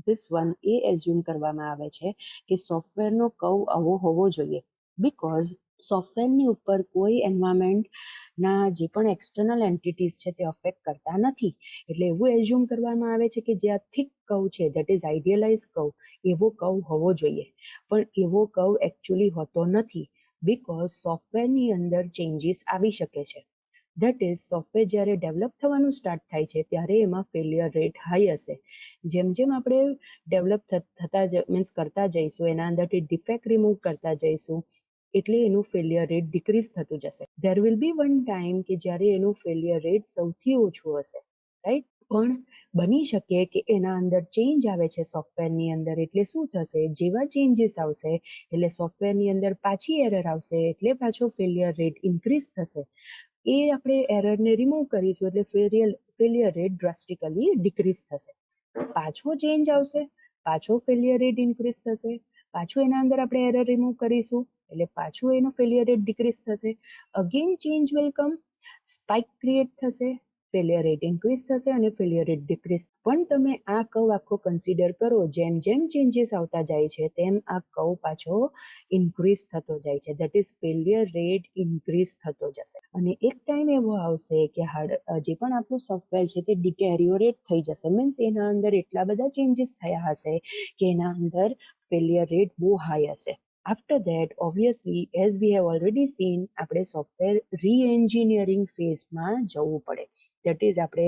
this one, એ એઝ્યુમ કરવામાં આવે છે કે સોફ્ટવેરનો કર્વ આવો હોવો જોઈએ, બીકોઝ સોફ્ટવેરની ઉપર કોઈ એન્વાયરમેન્ટના જે પણ એક્સટર્નલ એન્ટિટીઝ છે તે અફેક્ટ કરતા નથી. એટલે એવું એઝ્યુમ કરવામાં આવે છે કે જે આ થિક કર્વ છે દેટ ઇઝ આઈડિયલાઇઝ કર્વ, એવો કર્વ હોવો જોઈએ, પણ એવો કર્વ એકચ્યુઅલી હોતો નથી બીકોઝ સોફ્ટવેરની અંદર ચેન્જીસ આવી શકે છે. દેટ ઇઝ સોફ્ટવેર જ્યારે ડેવલપ થવાનું સ્ટાર્ટ થાય છે ત્યારે એમાં ફેલિયર રેટ હાઈ હશે. જેમ જેમ આપણે ડેવલપ મીન્સ કરતા જઈશું, એના અંદરથી ડિફેક્ટ રિમૂવ કરતા જઈશું, એટલે એનું ફેલિયર રેટ ડિક્રીઝ થતું જશે. There will be one time કે જ્યારે એનું ફેલિયર રેટ સૌથી ઓછું હશે, રાઈટ. પણ બની શકે કે એના અંદર ચેન્જ આવે છે સોફ્ટવેરની અંદર, એટલે શું થશે, જેવા ચેન્જીસ આવશે એટલે સોફ્ટવેરની અંદર પાછી એરર આવશે, એટલે પાછો ફેલિયર રેટ ઇન્ક્રીઝ થશે. એ આપણે એરરને રિમૂવ કરીશું એટલે ફેલિયર રેટ ડ્રાસ્ટિકલી ડિક્રીઝ થશે. પાછો ચેન્જ આવશે, પાછો ફેલિયર રેટ ઇન્ક્રીઝ થશે, પાછું એના અંદર આપણે એરર રિમૂવ કરીશું એટલે પાછું એનો ફેલિયર રેટ ડિક્રીઝ થશે. Again change will come, spike create થશે, ફેલિયર રેટ ઇન્ક્રીઝ થશે અને ફેલિયર રેટ ડિક્રીઝ. પણ તમે આ કર્વ આખો કન્સિડર કરો, જેમ જેમ ચેન્જીસ આવતા જાય છે તેમ આ કર્વ પાછો ઇન્ક્રીઝ થતો જાય છે, that is failure rate increase થતો જશે. અને એક ટાઈમ એવો આવશે કે જે પણ આપણું સોફ્ટવેર છે તે ડિટેરિયોરેટ થઈ જશે, મીન્સ એના અંદર એટલા બધા ચેન્જીસ થયા હશે કે એના અંદર ફેલિયર રેટ બહુ હાઈ હશે. After that, obviously, as we have already seen, આપણે સોફ્ટવેર રી-એન્જિનિયરિંગ ફેઝમાં જવું પડે. દેટ ઇઝ આપણે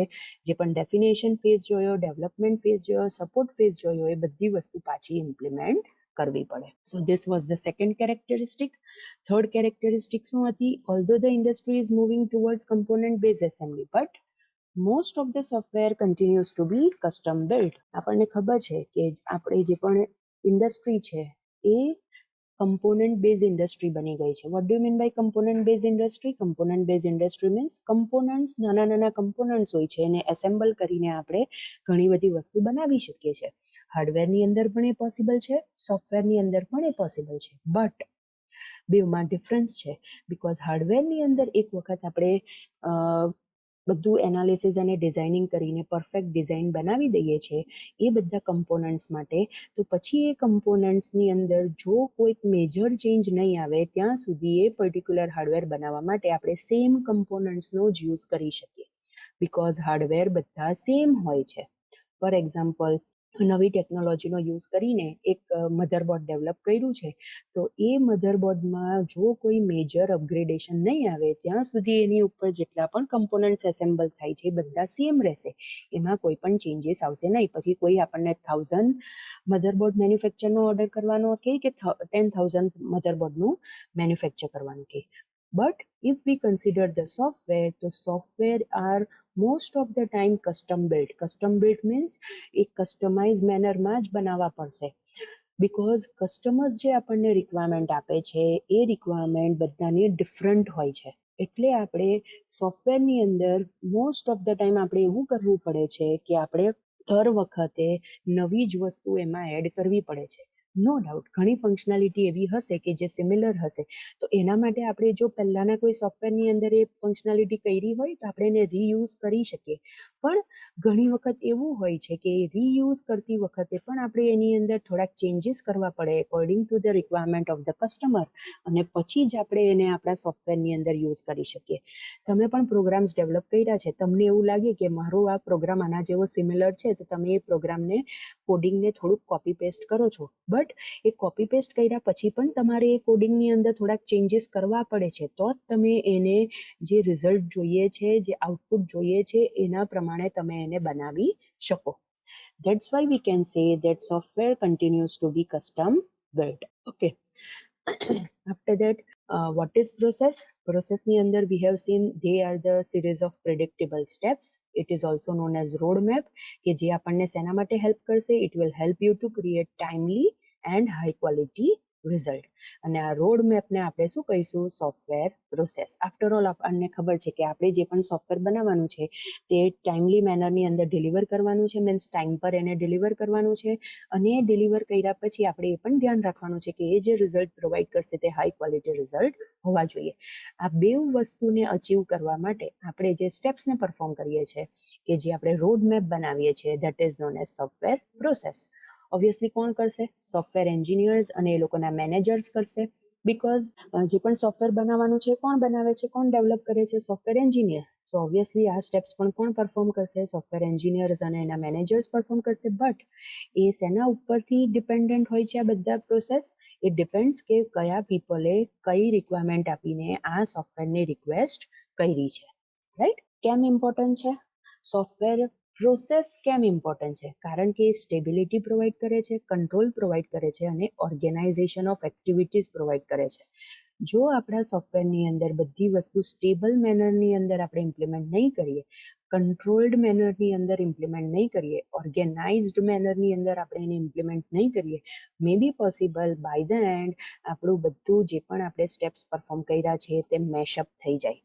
જે પણ ડેફિનેશન ફેઝ જોયો, ડેવલપમેન્ટ ફેઝ જોયો, સપોર્ટ ફેઝ જોયો, એ બધી વસ્તુ પાછી ઇમ્પ્લિમેન્ટ કરવી પડે. So this was the second characteristic. Third characteristic શું હતી? Although the industry is moving towards component base assembly, but most of the software continues to be custom build. આપણને ખબર છે કે આપણે જે પણ ઇન્ડસ્ટ્રી છે એ કમ્પોનન્ટ બેઝ ઇન્ડસ્ટ્રી બની ગઈ છે. What do mean by component base industry? Component base industry means components, નાના નાના કમ્પોનન્ટ્સ હોય છે, એને એસેમ્બલ કરીને આપણે ઘણી બધી વસ્તુ બનાવી શકીએ છીએ. હાર્ડવેરની અંદર પણ એ પોસિબલ છે, સોફ્ટવેરની અંદર પણ એ પોસિબલ છે, બટ બેવમાં ડિફરન્સ છે. બિકોઝ હાર્ડવેરની અંદર એક વખત આપણે બધું એનાલિસિસ અને ડિઝાઇનિંગ કરીને પરફેક્ટ ડિઝાઇન બનાવી દઈએ છીએ એ બધા કમ્પોનન્ટ્સ માટે, તો પછી એ કમ્પોનન્ટ્સની અંદર જો કોઈક મેજર ચેન્જ નહીં આવે ત્યાં સુધી એ પર્ટિક્યુલર હાર્ડવેર બનાવવા માટે આપણે સેમ કમ્પોનન્ટ્સનો જ યુઝ કરી શકીએ, બિકોઝ હાર્ડવેર બધા સેમ હોય છે. ફોર એક્ઝામ્પલ, નવી ટેકનોલોજીનો યુઝ કરીને એક મધરબોર્ડ ડેવલપ કર્યું છે, તો એ મધરબોર્ડમાં જો કોઈ મેજર અપગ્રેડેશન નહીં આવે ત્યાં સુધી એની ઉપર જેટલા પણ કમ્પોનન્ટ્સ એસેમ્બલ થાય છે એ બધા સેમ રહેશે, એમાં કોઈ પણ ચેન્જીસ આવશે નહીં. પછી કોઈ આપણને 1000 મધરબોર્ડ મેન્યુફેક્ચરનો ઓર્ડર કરવાનો કહે કે 10,000 મધરબોર્ડનું મેન્યુફેક્ચર કરવાનું કહે. But if we consider the software, the software are most of the time custom built. Custom built means એક કસ્ટમાઇઝ મેનરમાં જ બનાવવા પડશે, બિકોઝ કસ્ટમર્સ જે આપણને રિક્વાયરમેન્ટ આપે છે એ રિક્વાયરમેન્ટ બધાની ડિફરન્ટ હોય છે. એટલે આપણે સોફ્ટવેરની અંદર મોસ્ટ ઓફ ધ ટાઈમ આપણે એવું કરવું પડે છે કે આપણે દર વખતે નવી જ વસ્તુ એમાં એડ કરવી પડે છે. નો ડાઉટ ઘણી ફંક્શનાલિટી એવી હશે કે જે સિમિલર હશે, તો એના માટે આપણે જો પહેલાના કોઈ સોફ્ટવેરની અંદર એ ફંક્શનાલિટી કરી હોય તો આપણે એને રીયુઝ કરી શકીએ. પણ ઘણી વખત એવું હોય છે કે રીયુઝ કરતી વખતે પણ આપણે એની અંદર થોડાક ચેન્જીસ કરવા પડે according to the requirement of the customer, અને પછી જ આપણે એને આપણા સોફ્ટવેરની અંદર યુઝ કરી શકીએ. તમે પણ પ્રોગ્રામ્સ ડેવલપ કર્યા છે, તમને એવું લાગે કે મારો આ પ્રોગ્રામ આના જેવો સિમિલર છે, તો તમે એ પ્રોગ્રામને કોડિંગને થોડુંક કોપી પેસ્ટ કરો છો, બટ એ કોપી પેસ્ટ કર્યા પછી પણ તમારે એ કોડિંગની અંદર થોડાક ચેન્જીસ કરવા પડે છે, તો જ તમે એને જે રિઝલ્ટ જોઈએ છે, જે આઉટપુટ જોઈએ છે એના પ્રમાણે તમે એને બનાવી શકો. That's why we can say that software continues to be custom built. Okay. After that, what is process? Process ની અંદર we have seen they are the series of predictable steps. It is also known as roadmap, કે જે આપણને શેના માટે help કરશે? It will help you to create timely and high quality result. અને આ રોડ મેપને આપણે શું કહીશું? Software process. આફ્ટર ઓલ આપણને ખબર છે કે આપણે જે પણ સોફ્ટવેર બનાવવાનું છે તે ટાઈમલી મેનરની અંદર ડિલિવર કરવાનું છે, મીન્સ ટાઈમ પર એને ડિલિવર કરવાનું છે, અને ડિલિવર કર્યા પછી આપણે એ પણ ધ્યાન રાખવાનું છે કે એ જે રિઝલ્ટ પ્રોવાઈડ કરશે તે હાઈ ક્વોલિટી રિઝલ્ટ હોવા જોઈએ. આ બે વસ્તુને અચીવ કરવા માટે આપણે જે સ્ટેપ્સને પરફોર્મ કરીએ છીએ કે જે આપણે રોડ મેપ બનાવીએ છીએ, that is known as software process. Obviously કોણ કરશે? સોફ્ટવેર એન્જિનિયર્સ અને એ લોકોના મેનેજર્સ કરશે, બિકોઝ જે પણ સોફ્ટવેર બનાવવાનું છે કોણ બનાવે છે, કોણ ડેવલપ કરે છે? Software engineer. સો ઓબ્વિયસલી આ સ્ટેપ્સ પણ કોણ પરફોર્મ કરશે? સોફ્ટવેર એન્જિનિયર્સ અને એના મેનેજર્સ પરફોર્મ કરશે. બટ એ શેના ઉપરથી ડિપેન્ડન્ટ હોય છે આ બધા પ્રોસેસ? એ ડિપેન્ડ્સ કે કયા પીપલે કઈ રિક્વાયરમેન્ટ આપીને આ સોફ્ટવેરની રિક્વેસ્ટ કરી છે, રાઈટ? કેમ ઇમ્પોર્ટન્ટ છે સોફ્ટવેર પ્રોસેસ? કેમ ઇમ્પોર્ટન્ટ છે? કારણ કે એ સ્ટેબિલિટી પ્રોવાઈડ કરે છે, કંટ્રોલ પ્રોવાઈડ કરે છે અને ઓર્ગેનાઇઝેશન ઓફ એક્ટિવિટીઝ પ્રોવાઈડ કરે છે. જો આપણા સોફ્ટવેરની અંદર બધી વસ્તુ સ્ટેબલ મેનરની અંદર આપણે ઇમ્પ્લિમેન્ટ નહીં કરીએ, કંટ્રોલ્ડ મેનરની અંદર ઇમ્પ્લિમેન્ટ નહીં કરીએ, ઓર્ગેનાઇઝડ મેનરની અંદર આપણે એને ઇમ્પ્લિમેન્ટ નહીં કરીએ, may be possible by the end આપણું બધું જે પણ આપણે સ્ટેપ્સ પરફોર્મ કર્યા છે તે મેશઅપ થઈ જાય,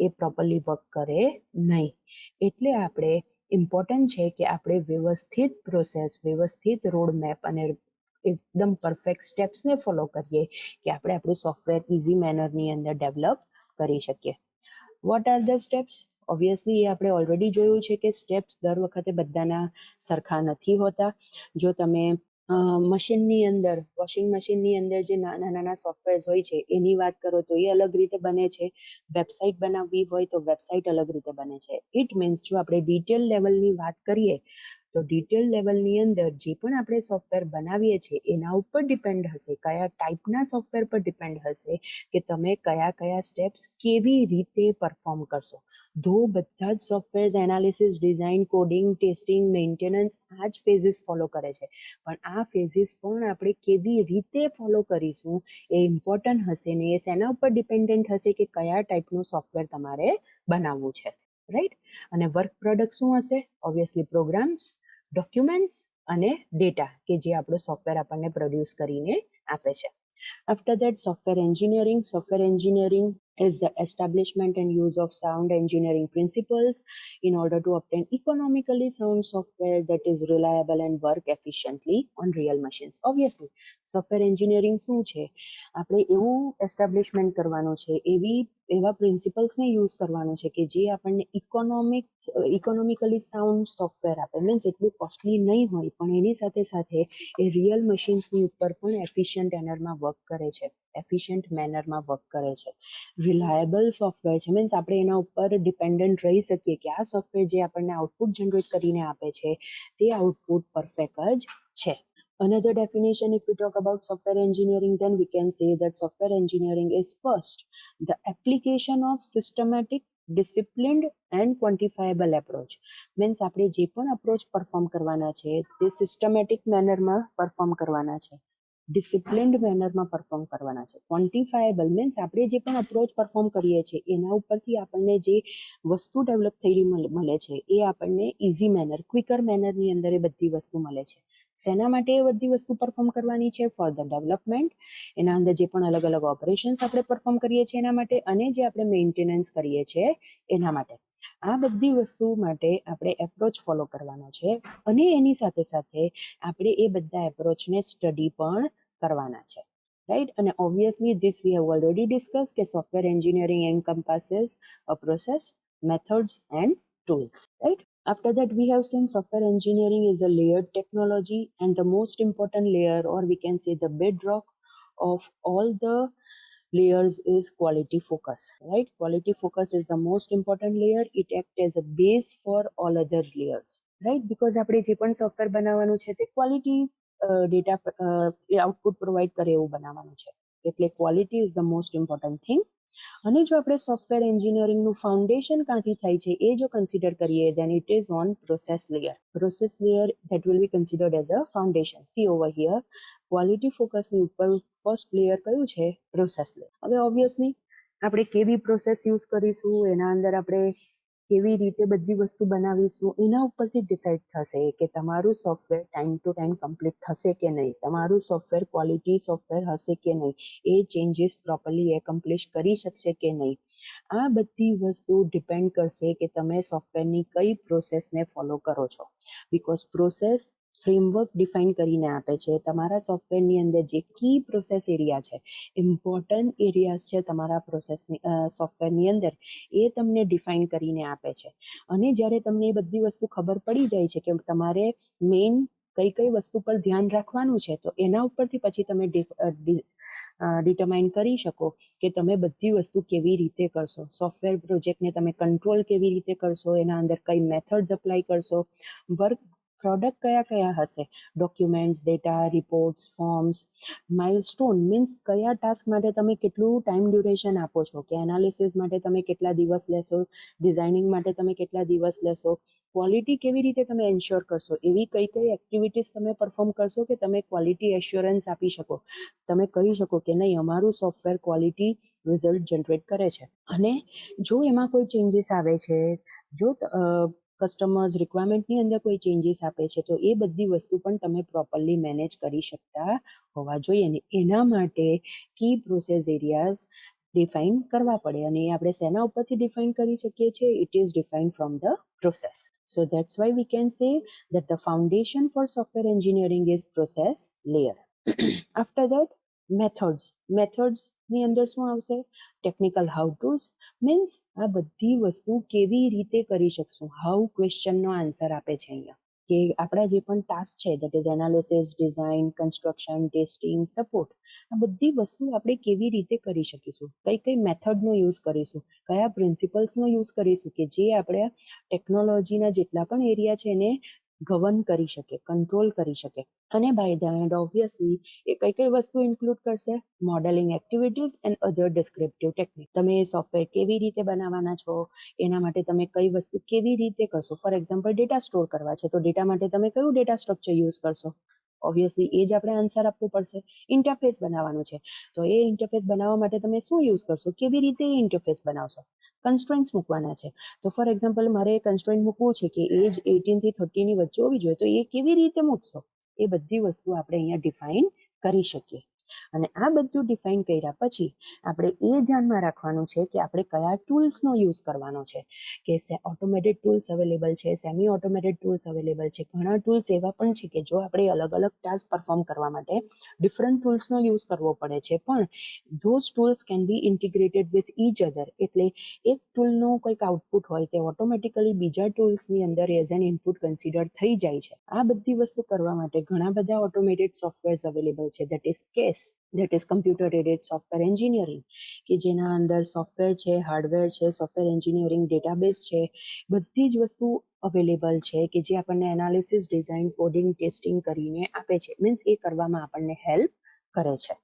એ પ્રોપરલી વર્ક કરે નહીં. એટલે આપણે ઇમ્પોર્ટન્ટ છે કે આપણે વ્યવસ્થિત પ્રોસેસ, વ્યવસ્થિત રોડ મેપ અને એકદમ પરફેક્ટ સ્ટેપ્સને ફોલો કરીએ કે આપણે આપણું સોફ્ટવેર ઇઝી મેનરની અંદર ડેવલપ કરી શકીએ. What are the steps? Obviously એ આપણે ઓલરેડી જોયું છે કે સ્ટેપ્સ દર વખતે બધાના સરખા નથી હોતા. જો તમે મશીનની અંદર, વોશિંગ મશીનની અંદર જે નાના નાના સોફ્ટવેર્સ હોય છે એની વાત કરો તો એ અલગ રીતે બને છે. વેબસાઇટ બનાવવી હોય તો વેબસાઇટ અલગ રીતે બને છે. ઇટ મીન્સ જો આપણે ડિટેલ લેવલની વાત કરીએ તો ડિટેલ લેવલની અંદર જે પણ આપણે સોફ્ટવેર બનાવીએ છીએ એના ઉપર ડિપેન્ડ હશે, કયા ટાઈપના સોફ્ટવેર પર ડિપેન્ડ હશે કે તમે કયા કયા સ્ટેપ્સ કેવી રીતે પરફોર્મ કરશો. ધો બધા જ software analysis, design, coding, testing, maintenance આ જ ફેઝિસ ફોલો કરે છે, પણ આ ફેઝિસ પણ આપણે કેવી રીતે ફોલો કરીશું એ ઇમ્પોર્ટન્ટ હશે ને એ શેના ઉપર ડિપેન્ડન્ટ હશે કે કયા ટાઈપનું સોફ્ટવેર તમારે બનાવવું છે, રાઈટ? અને વર્ક પ્રોડક્ટ શું હશે? ઓબ્વિયસલી પ્રોગ્રામ્સ, ડોક્યુમેન્ટ્સ અને ડેટા કે જે આપણું સોફ્ટવેર આપણને પ્રોડ્યુસ કરીને આપે છે. After that, software engineering. Software engineering is the establishment and use of sound engineering principles in order to obtain economically sound software that is reliable and work efficiently on real machines. Obviously, software engineering શું છે? આપણે એવું establishment કરવાનું છે, એવા પ્રિન્સિપલ્સને use કરવાનું છે કે જે આપણને ઇકોનોમિકલી સાઉન્ડ સોફ્ટવેર આપે. મીન્સ એટલું કોસ્ટલી નહીં હોય પણ એની સાથે સાથે એ રિયલ મશીન્સની ઉપર પણ એફિશિયન્ટ મેનરમાં વર્ક કરે છે. રિલાયબલ સોફ્ટવેર છે, મીન્સ આપણે એના ઉપર ડિપેન્ડન્ટ રહી શકીએ કે આ સોફ્ટવેર જે આપણને આઉટપુટ જનરેટ કરીને આપે છે તે આઉટપુટ પરફેક્ટ જ છે. Another definition, if we talk about software engineering, then we can say that software engineering is first the application of systematic, disciplined and quantifiable approach. Means આપણે જે પણ અપ્રોચ પરફોર્મ કરવાના છે તે સિસ્ટમેટિક મેનરમાં પરફોર્મ કરવાના છે, ડિસિપ્લિન્ડ મેનરમાં પરફોર્મ કરવાના છે. ક્વોન્ટિફાયેબલ મીન્સ આપણે જે પણ અપ્રોચ પરફોર્મ કરીએ છીએ એના ઉપરથી આપણને જે વસ્તુ ડેવલપ થયેલી મળે છે એ આપણને ઇઝી મેનર, ક્વિકર મેનરની અંદર એ બધી વસ્તુ મળે છે. શેના માટે એ બધી વસ્તુ પરફોર્મ કરવાની છે? For the development. એના અંદર જે પણ અલગ અલગ ઓપરેશન્સ આપણે પરફોર્મ કરીએ છીએ એના માટે, અને જે આપણે મેન્ટેનન્સ કરીએ છીએ એના માટે. આ બધી વસ્તુ માટે આપણે એપ્રોચ ફોલો કરવાનો છે અને એની સાથે સાથે આપણે એ બધા એપ્રોચને સ્ટડી પણ કરવાના છે, રાઈટ? અને obviously this we have already discuss કે software engineering encompasses a process, methods and tools, right? After that, we have seen software engineering is a layered technology, and the most important layer, or we can say the bedrock of all the layers, is quality focus, right? Quality focus is the most important layer. It acts as a base for all other layers, right? Because આપણે જે પણ software બનાવવાનું છે તે quality data output provide કરે એવું બનાવવાનું છે, એટલે quality is the most important thing. અને જો આપણે સોફ્ટવેર એન્જિનિયરિંગનું ફાઉન્ડેશન ક્યાંથી થાય છે એ જો કન્સિડર કરીએ, then it is on process layer. Process layer that will be considered as a foundation. See over here, quality ફોકસની ઉપર ફર્સ્ટ લેયર કયું છે? Process layer. હવે ઓબ્વિયસલી આપણે કેવી પ્રોસેસ યુઝ કરીશું, એના અંદર આપણે કેવી રીતે બધી વસ્તુ બનાવીશું એના ઉપરથી ડિસાઇડ થશે કે તમારું software time to time complete થશે કે નહીં, તમારું સોફ્ટવેર ક્વોલિટી સોફ્ટવેર હશે કે નહીં, એ ચેન્જીસ પ્રોપરલી એકોમ્પ્લિશ કરી શકશે કે નહીં. આ બધી વસ્તુ ડિપેન્ડ કરશે કે તમે સોફ્ટવેરની કઈ પ્રોસેસને ફોલો કરો છો. બિકોઝ પ્રોસેસ ફ્રેમવર્ક ડિફાઇન કરીને આપે છે. તમારા સોફ્ટવેરની અંદર જે કી પ્રોસેસ એરિયા છે, ઇમ્પોર્ટન્ટ એરિયાઝ છે તમારા સોફ્ટવેરની અંદર, એ તમને ડિફાઇન કરીને આપે છે. અને જ્યારે તમને એ બધી વસ્તુ ખબર પડી જાય છે કે તમારે મેઇન કઈ કઈ વસ્તુ પર ધ્યાન રાખવાનું છે, તો એના ઉપરથી પછી તમે ડિટરમાઇન કરી શકો કે તમે બધી વસ્તુ કેવી રીતે કરશો. સોફ્ટવેર પ્રોજેક્ટને તમે કંટ્રોલ કેવી રીતે કરશો, એના અંદર કઈ મેથડ્સ અપ્લાય કરશો, વર્ક પ્રોડક્ટ કયા કયા હશે? Documents, data, reports, forms, milestone means કયા ટાસ્ક માટે તમે કેટલું ટાઈમ ડ્યુરેશન આપો છો, કે એનાલિસિસ માટે તમે કેટલા દિવસ લેશો, ડિઝાઇનિંગ માટે તમે કેટલા દિવસ લેશો, ક્વોલિટી કેવી રીતે તમે એન્શ્યોર કરશો, એવી કઈ કઈ એક્ટિવિટીઝ તમે પરફોર્મ કરશો કે તમે ક્વોલિટી એશ્યોરન્સ આપી શકો, તમે કહી શકો કે નહીં અમારું સોફ્ટવેર ક્વોલિટી રિઝલ્ટ જનરેટ કરે છે. અને જો એમાં કોઈ ચેન્જીસ આવે છે, જો કસ્ટમર્સ રિક્વાયરમેન્ટની અંદર કોઈ ચેન્જીસ આપે છે, તો એ બધી વસ્તુ પણ તમે પ્રોપરલી મેનેજ કરી શકતા હોવા જોઈએ. ને એના માટે કી પ્રોસેસ એરિયાઝ ડિફાઇન કરવા પડે, અને એ આપણે શેના ઉપરથી ડિફાઇન કરી શકીએ છીએ? It is define from the process. So that's why we can say that the foundation for software engineering is process layer. After that, methods ની અંદર શું આવશે? ટેકનિકલ હાઉ ટુઝ મીન્સ આ બધી વસ્તુ કેવી રીતે કરી શકશું. હાઉ ક્વેશ્ચનનો આન્સર આપે છે અહીંયા, કે આપણા જે પણ ટાસ્ક છે, that is analysis, design, construction, testing, support, આ બધી વસ્તુ આપણે કેવી રીતે કરી શકીશું, કઈ કઈ મેથડનો યુઝ કરીશું, કયા પ્રિન્સિપલ્સનો યુઝ કરીશું, કે જે આપણે ટેકનોલોજીના જેટલા પણ એરિયા છે એને ગવર્ન કરી શકે, કંટ્રોલ કરી શકે. અને બાય ધ એન્ડ ઓબ્વિયસલી એ કઈ કઈ વસ્તુ ઇન્ક્લુડ કરશે? Modelling activities and other descriptive technique. તમે સોફ્ટવેર કેવી રીતે બનાવવાના છો, એના માટે તમે કઈ વસ્તુ કેવી રીતે કરશો. ફોર એક્ઝામ્પલ, ડેટા સ્ટોર કરવા છે, તો ડેટા માટે તમે કયું ડેટા સ્ટ્રક્ચર યુઝ કરશો? ઓબ્વિયસલી એ જ આપણે આન્સર આપવું પડશે. ઇન્ટરફેસ બનાવવાનું છે, તો એ ઇન્ટરફેસ બનાવવા માટે તમે શું યુઝ કરશો, કેવી રીતે એ ઇન્ટરફેસ બનાવશો. કન્સ્ટ્રેન્ટ્સ મૂકવાના છે, તો ફોર એક્ઝામ્પલ મારે કન્સ્ટ્રેન્ટ મૂકવું છે કે એજ 18 થી 30 ની વચ્ચે હોવી જોઈએ, તો એ કેવી રીતે મૂકશો? એ બધી વસ્તુ આપણે અહીંયા ડિફાઇન કરી શકીએ. અને આ બધું ડિફાઇન કર્યા પછી આપણે એ ધ્યાનમાં રાખવાનું છે કે આપણે કયા ટૂલ્સનો યુઝ કરવાનો છે, કે ઓટોમેટેડ ટૂલ્સ અવેલેબલ છે, સેમી ઓટોમેટેડ ટૂલ્સ અવેલેબલ છે. ઘણા ટૂલ્સ એવા પણ છે કે જો આપણે અલગ અલગ ટાસ્ક પરફોર્મ કરવા માટે ડિફરન્ટ ટૂલ્સનો યુઝ કરવો પડે છે, પણ those tools can be integrated with each other. એટલે એક ટૂલનું કોઈક આઉટપુટ હોય તે ઓટોમેટિકલી બીજા ટૂલ્સની અંદર એઝ એન ઇનપુટ કન્સિડર થઈ જાય છે. આ બધી વસ્તુ કરવા માટે ઘણા બધા ઓટોમેટેડ સોફ્ટવેર્સ અવેલેબલ છે, that is case, that is computer aided software engineering, કે જેના અંદર સોફ્ટવેર છે, હાર્ડવેર છે, સોફ્ટવેર એન્જિનિયરિંગ ડેટાબેઝ છે, બધી જ વસ્તુ અવેલેબલ છે કે જે આપણને એનાલિસિસ, ડિઝાઇન, કોડિંગ, ટેસ્ટિંગ કરીને આપે છે. મીન્સ એ કરવામાં આપણને હેલ્પ કરે છે,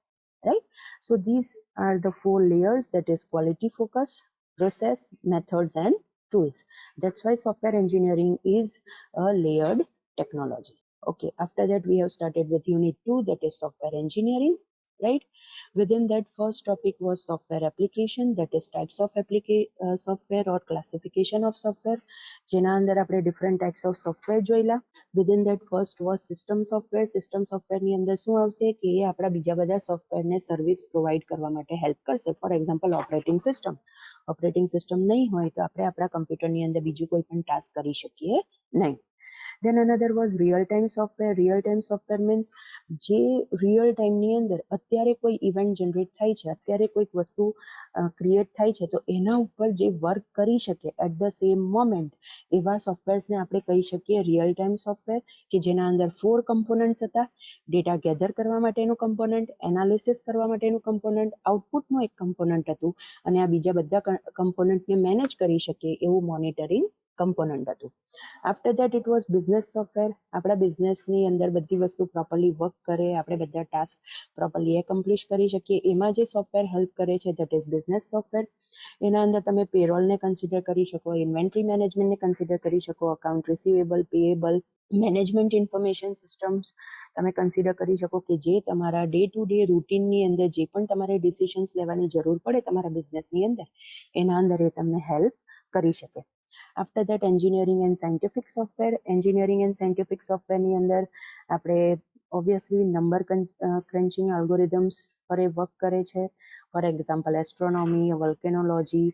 right? So these are the 4 layers, that is quality focus, process, methods and tools. That's why software engineering is a layered technology. Okay, after that we have started with unit 2, that is software engineering, right? Within that, first topic was software application, that is types of software or classification of software. જેના અંદર આપણે different types of software જોઈલા. Within that, first was system software. System software ની અંદર શું આવશે કે એ આપણા બીજા બધા સોફ્ટવેરને સર્વિસ પ્રોવાઈડ કરવા માટે હેલ્પ કરશે. ફોર એક્ઝામ્પલ, ઓપરેટિંગ સિસ્ટમ નહીં હોય તો આપણે આપણા કમ્પ્યુટરની અંદર બીજું કોઈ પણ ટાસ્ક કરી શકીએ નહીં. Then another was real time software. Real time software means જે રિયલ ટાઈમની અંદર અત્યારે કોઈ ઇવેન્ટ જનરેટ થાય છે, અત્યારે કોઈક વસ્તુ ક્રિએટ થાય છે, તો એના ઉપર જે વર્ક કરી શકે એટ ધ સેમ મોમેન્ટ, એવા સોફ્ટવેર્સને આપણે કહી શકીએ રિયલ ટાઈમ સોફ્ટવેર, કે જેના અંદર 4 કમ્પોનન્ટ્સ હતા. ડેટા ગેધર કરવા માટેનું કમ્પોનન્ટ, એનાલિસિસ કરવા માટેનું કમ્પોનન્ટ, આઉટપુટનું એક કમ્પોનન્ટ હતું, અને આ બીજા બધા કમ્પોનન્ટને મેનેજ કરી શકે એવું મોનિટરિંગ કમ્પોનન્ટ હતું. After that it was business software. આપણા બિઝનેસની અંદર બધી વસ્તુ પ્રોપરલી વર્ક કરે, આપણે બધા ટાસ્ક પ્રોપરલી એકોમ્પ્લિશ કરી શકીએ, એમાં જે સોફ્ટવેર હેલ્પ કરે છે દેટ ઇઝ બિઝનેસ સોફ્ટવેર. એના અંદર તમે પેરોલને કન્સિડર કરી શકો, ઇન્વેન્ટરી મેનેજમેન્ટને કન્સિડર કરી શકો, account receivable, payable, management information systems તમે કન્સિડર કરી શકો, કે જે તમારા ડે ટુ ડે રૂટીનની અંદર જે પણ તમારે ડિસિઝન્સ લેવાની જરૂર પડે તમારા બિઝનેસની અંદર, એના અંદર એ તમને હેલ્પ કરી શકે. After that engineering and scientific software. Engineering and scientific સોફ્ટવેરની અંદર આપણે ઓબ્વિયસલી નંબર ક્રન્ચિંગ એલ્ગોરિધમ્સ પર એ વર્ક કરે છે. For example, astronomy, volcanology,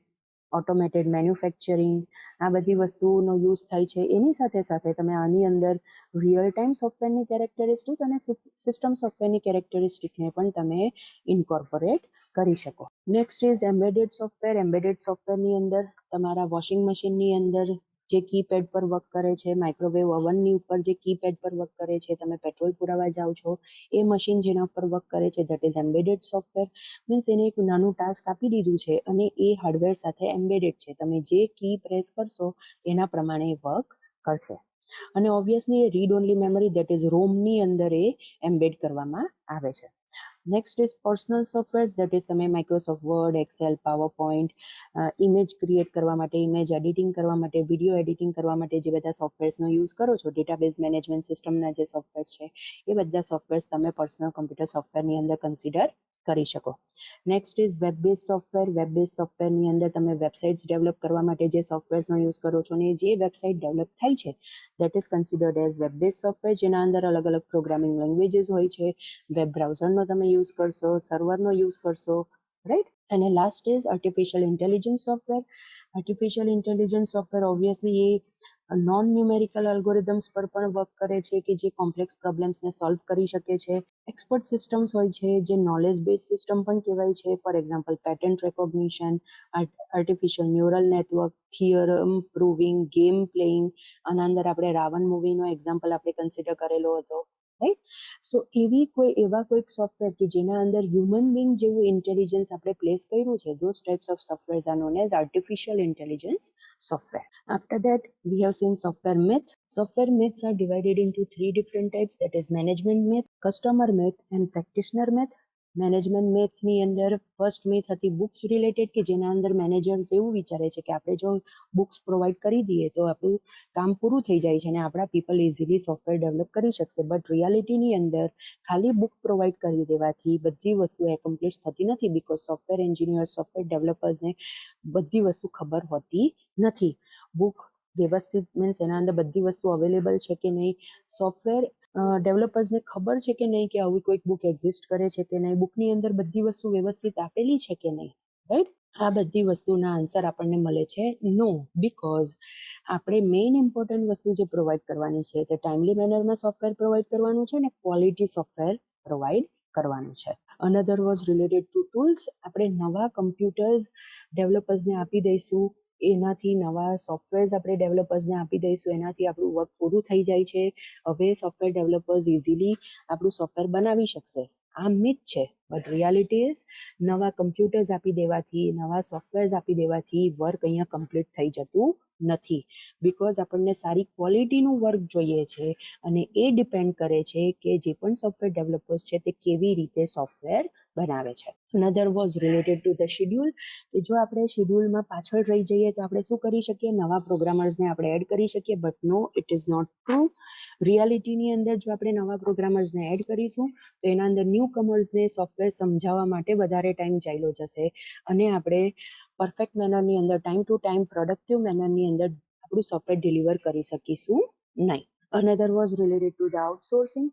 automated manufacturing, આ બધી વસ્તુનો યુઝ થાય છે. એની સાથે સાથે તમે આની અંદર રિયલ ટાઈમ સોફ્ટવેરની કેરેક્ટરિસ્ટિક અને સિસ્ટમ સોફ્ટવેરની કેરેક્ટરિસ્ટિકને પણ તમે ઇન્કોર્પોરેટ કરી શકો. Next is embedded software. Embedded સોફ્ટવેરની અંદર તમારા વોશિંગ મશીનની અંદર જે કીપેડ પર વર્ક કરે છે, માઇક્રોવેવ ઓવનની ઉપર જે કીપેડ પર વર્ક કરે છે, તમે પેટ્રોલ પુરાવા જાઓ છો, એ મશીન જેના ઉપર વર્ક કરે છે, that is embedded software. Means એને એક નાનું ટાસ્ક આપી દીધું છે અને એ હાર્ડવેર સાથે એમ્બેડેડ છે. તમે જે કી પ્રેસ કરશો એના પ્રમાણે વર્ક કરશે. અને ઓબ્વિયસલી એ read only memory that is રોમની અંદર એ એમ્બેડ કરવામાં આવે છે. Next is personal softwares that is તમે Microsoft Word, Excel, PowerPoint, image create કરવા માટે, ઇમેજ એડિટિંગ કરવા માટે, વિડીયો એડિટિંગ કરવા માટે જે બધા સોફ્ટવેર્સનો યુઝ કરો છો, ડેટાબેઝ મેનેજમેન્ટ સિસ્ટમના જે સોફ્ટવેર્સ છે એ બધા સોફ્ટવેર્સ તમે પર્સનલ કમ્પ્યુટર સોફ્ટવેરની અંદર કન્સિડર કરી શકો. Next is web base software. Web base સોફ્ટવેરની અંદર તમે વેબસાઇટ્સ ડેવલપ કરવા માટે જે સોફ્ટવેર્સનો યુઝ કરો છો અને જે વેબસાઇટ ડેવલપ થાય છે that is considered as web base software, જેના અંદર અલગ અલગ પ્રોગ્રામિંગ લેંગ્વેજીસ હોય છે. વેબ બ્રાઉઝરનો તમે યુઝ કરશો, સર્વરનો યુઝ કરશો, રાઈટ. અને last is artificial intelligence software. Artificial intelligence software obviously A non numerical algorithms પર પણ વર્ક કરે છે કે જે કોમ્પ્લેક્સ પ્રોબ્લેમ્સને સોલ્વ કરી શકે છે. એક્સપર્ટ સિસ્ટમ્સ હોય છે જે નોલેજ બેઝ સિસ્ટમ પણ કહેવાય છે. For example pattern recognition, artificial neural network, theorem proving, game playing. આના અંદર આપણે રાવણ મૂવીનો એક્ઝામ્પલ આપણે કન્સિડર કરેલો હતો, રાઈટ. સો એવા કોઈક સોફ્ટવેર કે જેના અંદર હ્યુમન બિંગ જેવું ઇન્ટેલિજન્સ આપણે પ્લેસ કર્યું છે, those types of softwares are known as artificial intelligence software. After that, we have seen software myth. Software myths are divided into three different types, that is management myth, customer myth and practitioner myth. Management મેથની અંદર first myth હતી books related, કે જેના અંદર managers એવું વિચારે છે કે આપણે જો બુક્સ પ્રોવાઈડ કરી દઈએ તો આપણું કામ પૂરું થઈ જાય છે અને આપણા પીપલ ઇઝીલી સોફ્ટવેર ડેવલપ કરી શકશે. બટ રિયાલિટીની અંદર ખાલી બુક પ્રોવાઈડ કરી દેવાથી બધી વસ્તુ એકોમ્પ્લિશ થતી નથી, બીકોઝ સોફ્ટવેર એન્જિનિયર, સોફ્ટવેર ડેવલપર્સને બધી વસ્તુ ખબર હોતી નથી. બુક વ્યવસ્થિત મીન્સ એના અંદર બધી વસ્તુ અવેલેબલ છે કે નહીં, સોફ્ટવેર ડેવલપર્સને ખબર છે કે નહીં કે આવી કોઈક બુક એક્ઝિસ્ટ કરે છે કે નહીં, બુકની અંદર બધી વસ્તુ વ્યવસ્થિત આપેલી છે કે નહીં, રાઈટ. આ બધી વસ્તુના આન્સર આપણને મળે છે નો, બીકોઝ આપણે મેઇન ઇમ્પોર્ટન્ટ વસ્તુ જે પ્રોવાઈડ કરવાની છે તે ટાઈમલી મેનરમાં સોફ્ટવેર પ્રોવાઈડ કરવાનું છે અને ક્વોલિટી સોફ્ટવેર પ્રોવાઈડ કરવાનું છે. Another was related to tools. આપણે નવા કમ્પ્યુટર્સ ડેવલપર્સને આપી દઈશું, એનાથી નવા સોફ્ટવેર્સ આપણે ડેવલપર્સને આપી દઈશું, એનાથી આપણું વર્ક પૂરું થઈ જાય છે. હવે સોફ્ટવેર ડેવલપર્સ ઇઝીલી આપણું સોફ્ટવેર બનાવી શકશે. આ મિથ છે. બટ રિયાલિટી ઇઝ નવા કમ્પ્યુટર્સ આપી દેવાથી, નવા સોફ્ટવેર્સ આપી દેવાથી વર્ક અહીંયા કમ્પ્લીટ થઈ જતું નથી, બીકોઝ આપણને સારી ક્વોલિટીનું વર્ક જોઈએ છે અને એ ડિપેન્ડ કરે છે કે જે પણ સોફ્ટવેર ડેવલપર્સ છે તે કેવી રીતે સોફ્ટવેર બનાવે છે. Another was related to the schedule, કે જો આપણે શેડ્યુલમાં પાછળ રહી જઈએ તો આપણે શું કરી શકીએ, નવા પ્રોગ્રામર્સને આપણે એડ કરી શકીએ. But no, it is not true. રિયાલિટીની અંદર જો આપણે નવા પ્રોગ્રામર્સને એડ કરીશું તો એના અંદર ન્યૂ કમર્સને સોફ્ટવેર સમજાવવા માટે વધારે ટાઈમ ચાલ્યો જશે અને આપણે પરફેક્ટ મેનરની અંદર, ટાઈમ ટુ ટાઈમ પ્રોડક્ટિવ મેનરની અંદર આપણું સોફ્ટવેર ડિલિવર કરી શકીશું નહીં. Another was related to the outsourcing.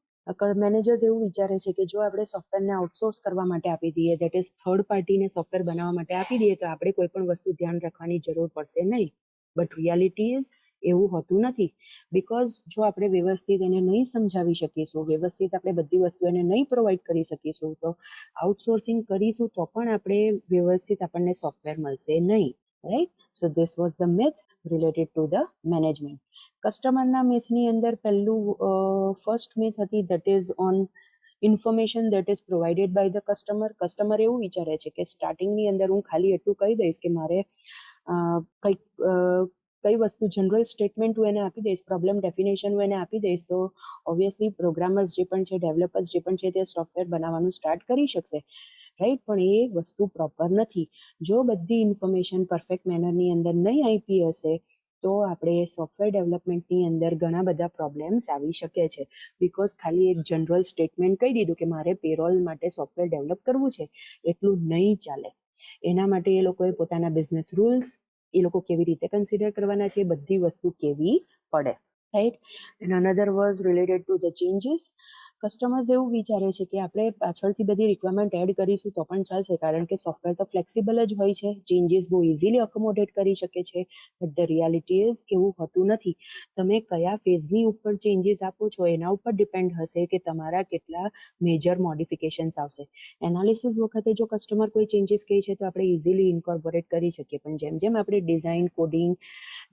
Managers એવું વિચારે છે કે જો આપણે સોફ્ટવેરને આઉટસોર્સ કરવા માટે આપી દઈએ, દેટ ઇઝ થર્ડ પાર્ટીને સોફ્ટવેર બનાવવા માટે આપી દઈએ, તો આપણે કોઈ પણ વસ્તુ ધ્યાન રાખવાની જરૂર પડશે નહીં. બટ રિયાલિટી ઇઝ એવું હોતું નથી, બીકોઝ જો આપણે વ્યવસ્થિત એને નહીં સમજાવી શકીશું, વ્યવસ્થિત આપણે બધી વસ્તુ એને નહીં પ્રોવાઈડ કરી શકીશું, તો આઉટસોર્સિંગ કરીશું તો પણ આપણે વ્યવસ્થિત આપણને સોફ્ટવેર મળશે નહીં, right. So this was the myth related to the management. કસ્ટમરના મિથની અંદર પહેલું ફર્સ્ટ મિથ હતી that is on information that is provided by the customer. Customer એવું વિચારે છે કે સ્ટાર્ટિંગની અંદર હું ખાલી એટલું કહી દઈશ કે મારે કઈ વસ્તુ જનરલ સ્ટેટમેન્ટ હું એને આપી દઈશ, પ્રોબ્લેમ ડેફિનેશન હું એને આપી દઈશ, તો ઓબ્વિયસલી પ્રોગ્રામર્સ જે પણ છે, ડેવલપર્સ જે પણ છે, તે સોફ્ટવેર બનાવવાનું સ્ટાર્ટ કરી શકશે, રાઈટ. પણ એ વસ્તુ પ્રોપર નથી. જો બધી ઇન્ફોર્મેશન પરફેક્ટ મેનરની અંદર નહીં આપી હશે તો આપણે સોફ્ટવેર ડેવલપમેન્ટની અંદર ઘણા બધા પ્રોબ્લેમ્સ આવી શકે છે, બીકોઝ ખાલી એક જનરલ સ્ટેટમેન્ટ કહી દીધું કે મારે પેરોલ માટે સોફ્ટવેર ડેવલપ કરવું છે, એટલું નહીં ચાલે. એના માટે એ લોકોએ પોતાના બિઝનેસ રૂલ્સ, એ લોકો કેવી રીતે કન્સિડર કરવાના છે, બધી વસ્તુ કેવી પડે, right. And another was related to the changes. Customers એવું વિચારે છે કે આપણે પાછળથી બધી રિક્વાયરમેન્ટ એડ કરીશું તો પણ ચાલશે, કારણ કે સોફ્ટવેર તો ફ્લેક્સિબલ જ હોય છે, ચેન્જીસ બહુ ઇઝીલી અકોમોડેટ કરી શકે છે. બટ ધ રિયાલિટી ઇઝ એવું હોતું નથી. તમે કયા ફેઝની ઉપર ચેન્જીસ આપો છો એના ઉપર ડિપેન્ડ હશે કે તમારા કેટલા મેજર મોડિફિકેશન્સ આવશે. એનાલિસિસ વખતે જો કસ્ટમર કોઈ ચેન્જીસ કહે છે તો આપણે ઇઝીલી ઇન્કોર્પોરેટ કરી શકીએ, પણ જેમ જેમ આપણે ડિઝાઇન, કોડિંગ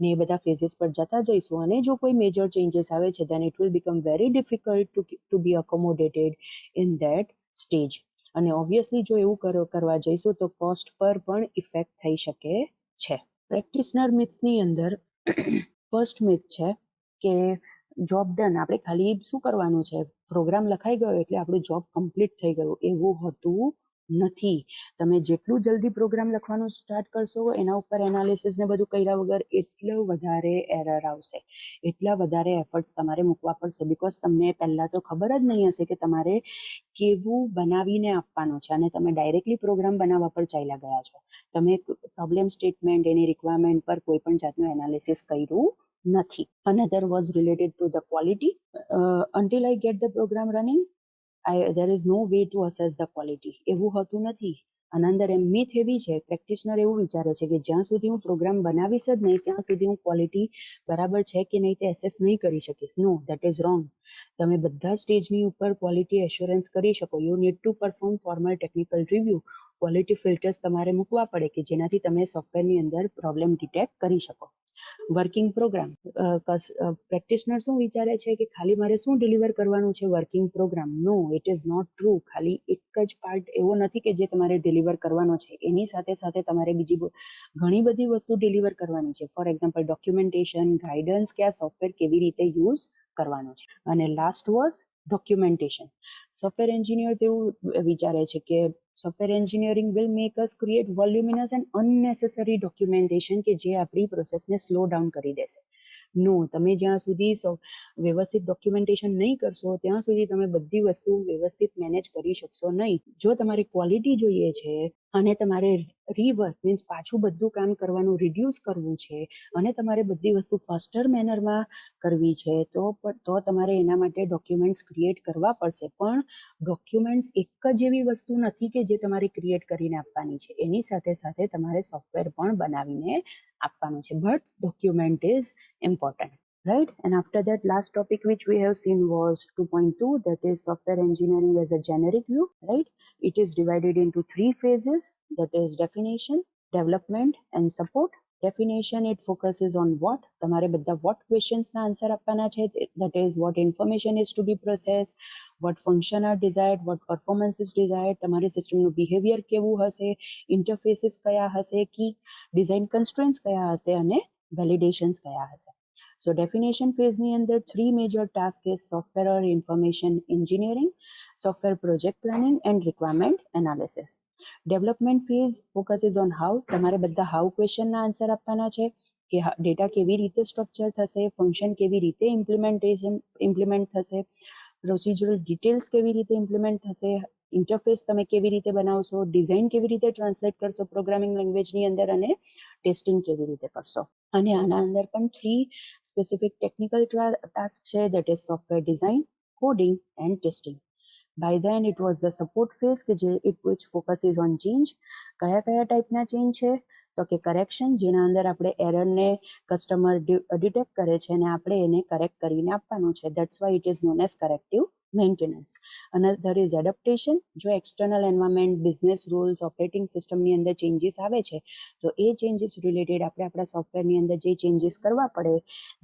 ને એ બધા ફેઝિસ પર જતા જઈશું અને જો કોઈ મેજર ચેન્જીસ આવે છે then it will become very difficult to be accommodated in that stage. અને ઓબ્વિયસલી જો એવું કરવા જઈશું તો કોસ્ટ પર પણ ઇફેક્ટ થઈ શકે છે. પ્રેક્ટિશનર મિથની અંદર ફર્સ્ટ મિથ છે કે જોબ ડન, આપણે ખાલી શું કરવાનું છે, પ્રોગ્રામ લખાઈ ગયો એટલે આપણું જોબ કમ્પ્લીટ થઈ ગયું એવું હોતું નથી. તમે જેટલું જલ્દી પ્રોગ્રામ લખવાનું સ્ટાર્ટ કરશો એના ઉપર એનાલિસિસ ને બધું કર્યા વગર એટલો વધારે એરર આવશે, એટલા વધારે એફર્ટ્સ તમારે મૂકવા પડશે. બીકોઝ તમને પહેલા તો ખબર જ નહીં હશે કે તમારે કેવું બનાવીને આપવાનું છે અને તમે ડાયરેક્ટલી પ્રોગ્રામ બનાવવા પર ચાલ્યા ગયા છો. તમે પ્રોબ્લેમ સ્ટેટમેન્ટ, એની રિક્વાયરમેન્ટ પર કોઈ પણ જાતનું એનાલિસિસ કર્યું નથી. Another was related to the quality. Until I get the program running, there is no way to assess the quality. એવું હોતું નથી. આના અંદર એમ મિથ એવી છે, પ્રેક્ટિશનર એવું વિચારે છે કે જ્યાં સુધી હું પ્રોગ્રામ બનાવીશ જ નહીં ત્યાં સુધી હું ક્વોલિટી બરાબર છે કે નહીં તે એસેસ નહીં કરી શકીશ. નો, દેટ ઇઝ રોંગ. તમે બધા સ્ટેજની ઉપર ક્વોલિટી એશ્યોરન્સ કરી શકો. You need two perform formal technical review. Quality filters તમારે મૂકવા પડે કે જેનાથી તમે સોફ્ટવેરની અંદર પ્રોબ્લેમ ડિટેક્ટ કરી શકો. વર્કિંગ પ્રોગ્રામ, પ્રેક્ટિશનર શું વિચારે છે કે ખાલી મારે શું ડિલિવર કરવાનું છે, working program. No, it is not true. ખાલી એક જ પાર્ટ એવો નથી કે જે તમારે ડિલિવર કરવાનો છે, એની સાથે સાથે તમારે બીજી ઘણી બધી વસ્તુ ડિલિવર કરવાની છે. ફોર એક્ઝામ્પલ ડોક્યુમેન્ટેશન, ગાઈડન્સ કે આ સોફ્ટવેર કેવી રીતે યુઝ કરવાનો છે. અને last was documentation. Software engineers એવું વિચારે છે કે software engineering will make us create voluminous and unnecessary documentation કે જે આપણી પ્રોસેસને સ્લો ડાઉન કરી દેશે. નો, તમે જ્યાં સુધી વ્યવસ્થિત ડોક્યુમેન્ટેશન નહીં કરશો ત્યાં સુધી તમે બધી વસ્તુ વ્યવસ્થિત મેનેજ કરી શકશો નહીં. જો તમારે ક્વોલિટી જોઈએ છે અને તમારે રીવર્ક મીન્સ પાછું બધું કામ કરવાનું રિડ્યુસ કરવું છે અને તમારે બધી વસ્તુ ફાસ્ટર મેનરમાં કરવી છે તો તમારે એના માટે ડોક્યુમેન્ટ્સ ક્રિએટ કરવા પડશે. પણ ડોક્યુમેન્ટ્સ એક જ એવી વસ્તુ નથી કે જે તમારે ક્રિએટ કરીને આપવાની છે, એની સાથે સાથે તમારે સોફ્ટવેર પણ બનાવીને આપવાનું છે. But document is important, right? And after that, last topic which we have seen was 2.2, that is software engineering as a generic view, right? It is divided into 3 phases, that is definition, development and support. Definition, it focuses on what તમારે બધા what questions ના answer આપવાના છે, that is what information is to be processed, what function are desired, what performance is desired, તમારી સિસ્ટમનું behaviour કેવું હશે, interfaces કયા હશે, કી ડિઝાઇન કન્સ્ટ્રેન્ટ્સ કયા હશે અને વેલિડેશન્સ કયા હશે. So definition phase ની અંદર 3 major tasks is software or information engineering, software project planning and requirement analysis. Development phase focuses on how. તમારે બધા how question ના આન્સર આપવાના છે કે ડેટા કેવી રીતે સ્ટ્રક્ચર થશે, ફંક્શન કેવી રીતે ઇમ્પ્લિમેન્ટ થશે, પ્રોસિજરલ ડિટેલ્સ કેવી રીતે ઇમ્પ્લિમેન્ટ થશે, ઇન્ટરફેસ તમે કેવી રીતે બનાવશો, ડિઝાઇન કેવી રીતે ટ્રાન્સલેટ કરશો પ્રોગ્રામિંગ લેંગ્વેજની અંદર અને ટેસ્ટિંગ કેવી રીતે કરશો. અને આના અંદર પણ 3 સ્પેસિફિક ટેકનિકલ ટાસ્ક છે, that is software design, coding and testing. By then it was the support phase કે જે which focuses on change. કયા ટાઈપના ચેન્જ છે તો કે કરેક્શન, જેના અંદર આપણે એરરને કસ્ટમર ડિટેક્ટ કરે છે અને આપણે એને કરેક્ટ કરીને આપવાનું છે. That's why it is known as corrective maintenance. Another is adaptation. જો external environment, business rules, operating સિસ્ટમની અંદર ચેન્જીસ આવે છે તો એ ચેન્જીસ રિલેટેડ આપણે આપણા સોફ્ટવેરની અંદર જે ચેન્જીસ કરવા પડે,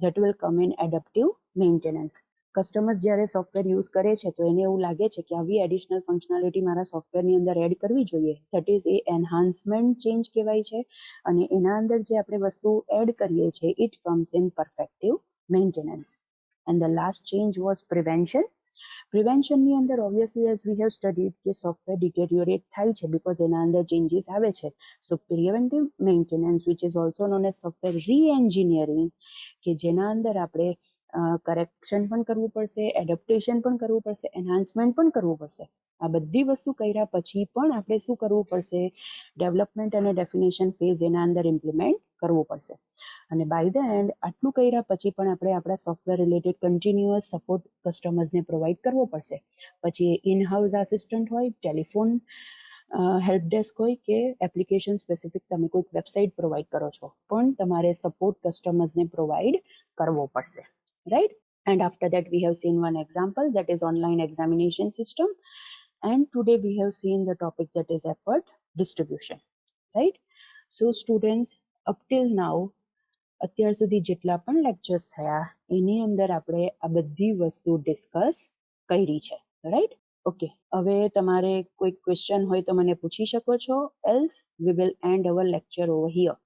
that will come in adaptive maintenance. Customers જ્યારે સોફ્ટવેર યુઝ કરે છે તો એને એવું લાગે છે કે આવી એડિશનલ ફંક્શનાલિટી મારા સોફ્ટવેરની અંદર એડ કરવી જોઈએ, that is A enhancement change કહેવાય છે. અને એના અંદર જે આપણે વસ્તુ એડ કરીએ છીએ it comes in perfective maintenance. And the last change was prevention. પ્રિવેન્શનની અંદર obviously as we have studied કે સોફ્ટવેર ડિટેરિયોરેટ થાય છે બીકોઝ એના અંદર ચેન્જીસ આવે છે. So preventive maintenance which is also known as software reengineering કે જેના અંદર આપણે કરેક્શન પણ કરવું પડશે, એડપ્ટેશન પણ કરવું પડશે, એન્હાન્સમેન્ટ પણ કરવું પડશે. આ બધી વસ્તુ કર્યા પછી પણ આપણે શું કરવું પડશે, ડેવલપમેન્ટ અને ડેફિનેશન ફેઝ એના અંદર ઇમ્પ્લિમેન્ટ કરવું પડશે. અને બાય ધ એન્ડ આટલું કર્યા પછી પણ આપણે આપણા સોફ્ટવેર રિલેટેડ કન્ટિન્યુઅસ સપોર્ટ કસ્ટમર્સને પ્રોવાઈડ કરવો પડશે. પછી ઇન હાઉસ આસિસ્ટન્ટ હોય, ટેલિફોન હેલ્પ ડેસ્ક હોય કે એપ્લિકેશન સ્પેસિફિક તમે કોઈક વેબસાઇટ પ્રોવાઈડ કરો છો પણ તમારે સપોર્ટ કસ્ટમર્સને પ્રોવાઈડ કરવો પડશે. Right? And after that we have seen one example, that is online examination system. And today we have seen the topic that is effort distribution. Right? So students, up till now અત્યાર સુધી જેટલા પણ lectures થયા એની અંદર આપણે આ બધી વસ્તુ ડિસ્કસ કરી છે. રાઈટ? ઓકે, હવે તમારે કોઈ ક્વેશ્ચન હોય તો મને પૂછી શકો છો, else we will end our lecture over here.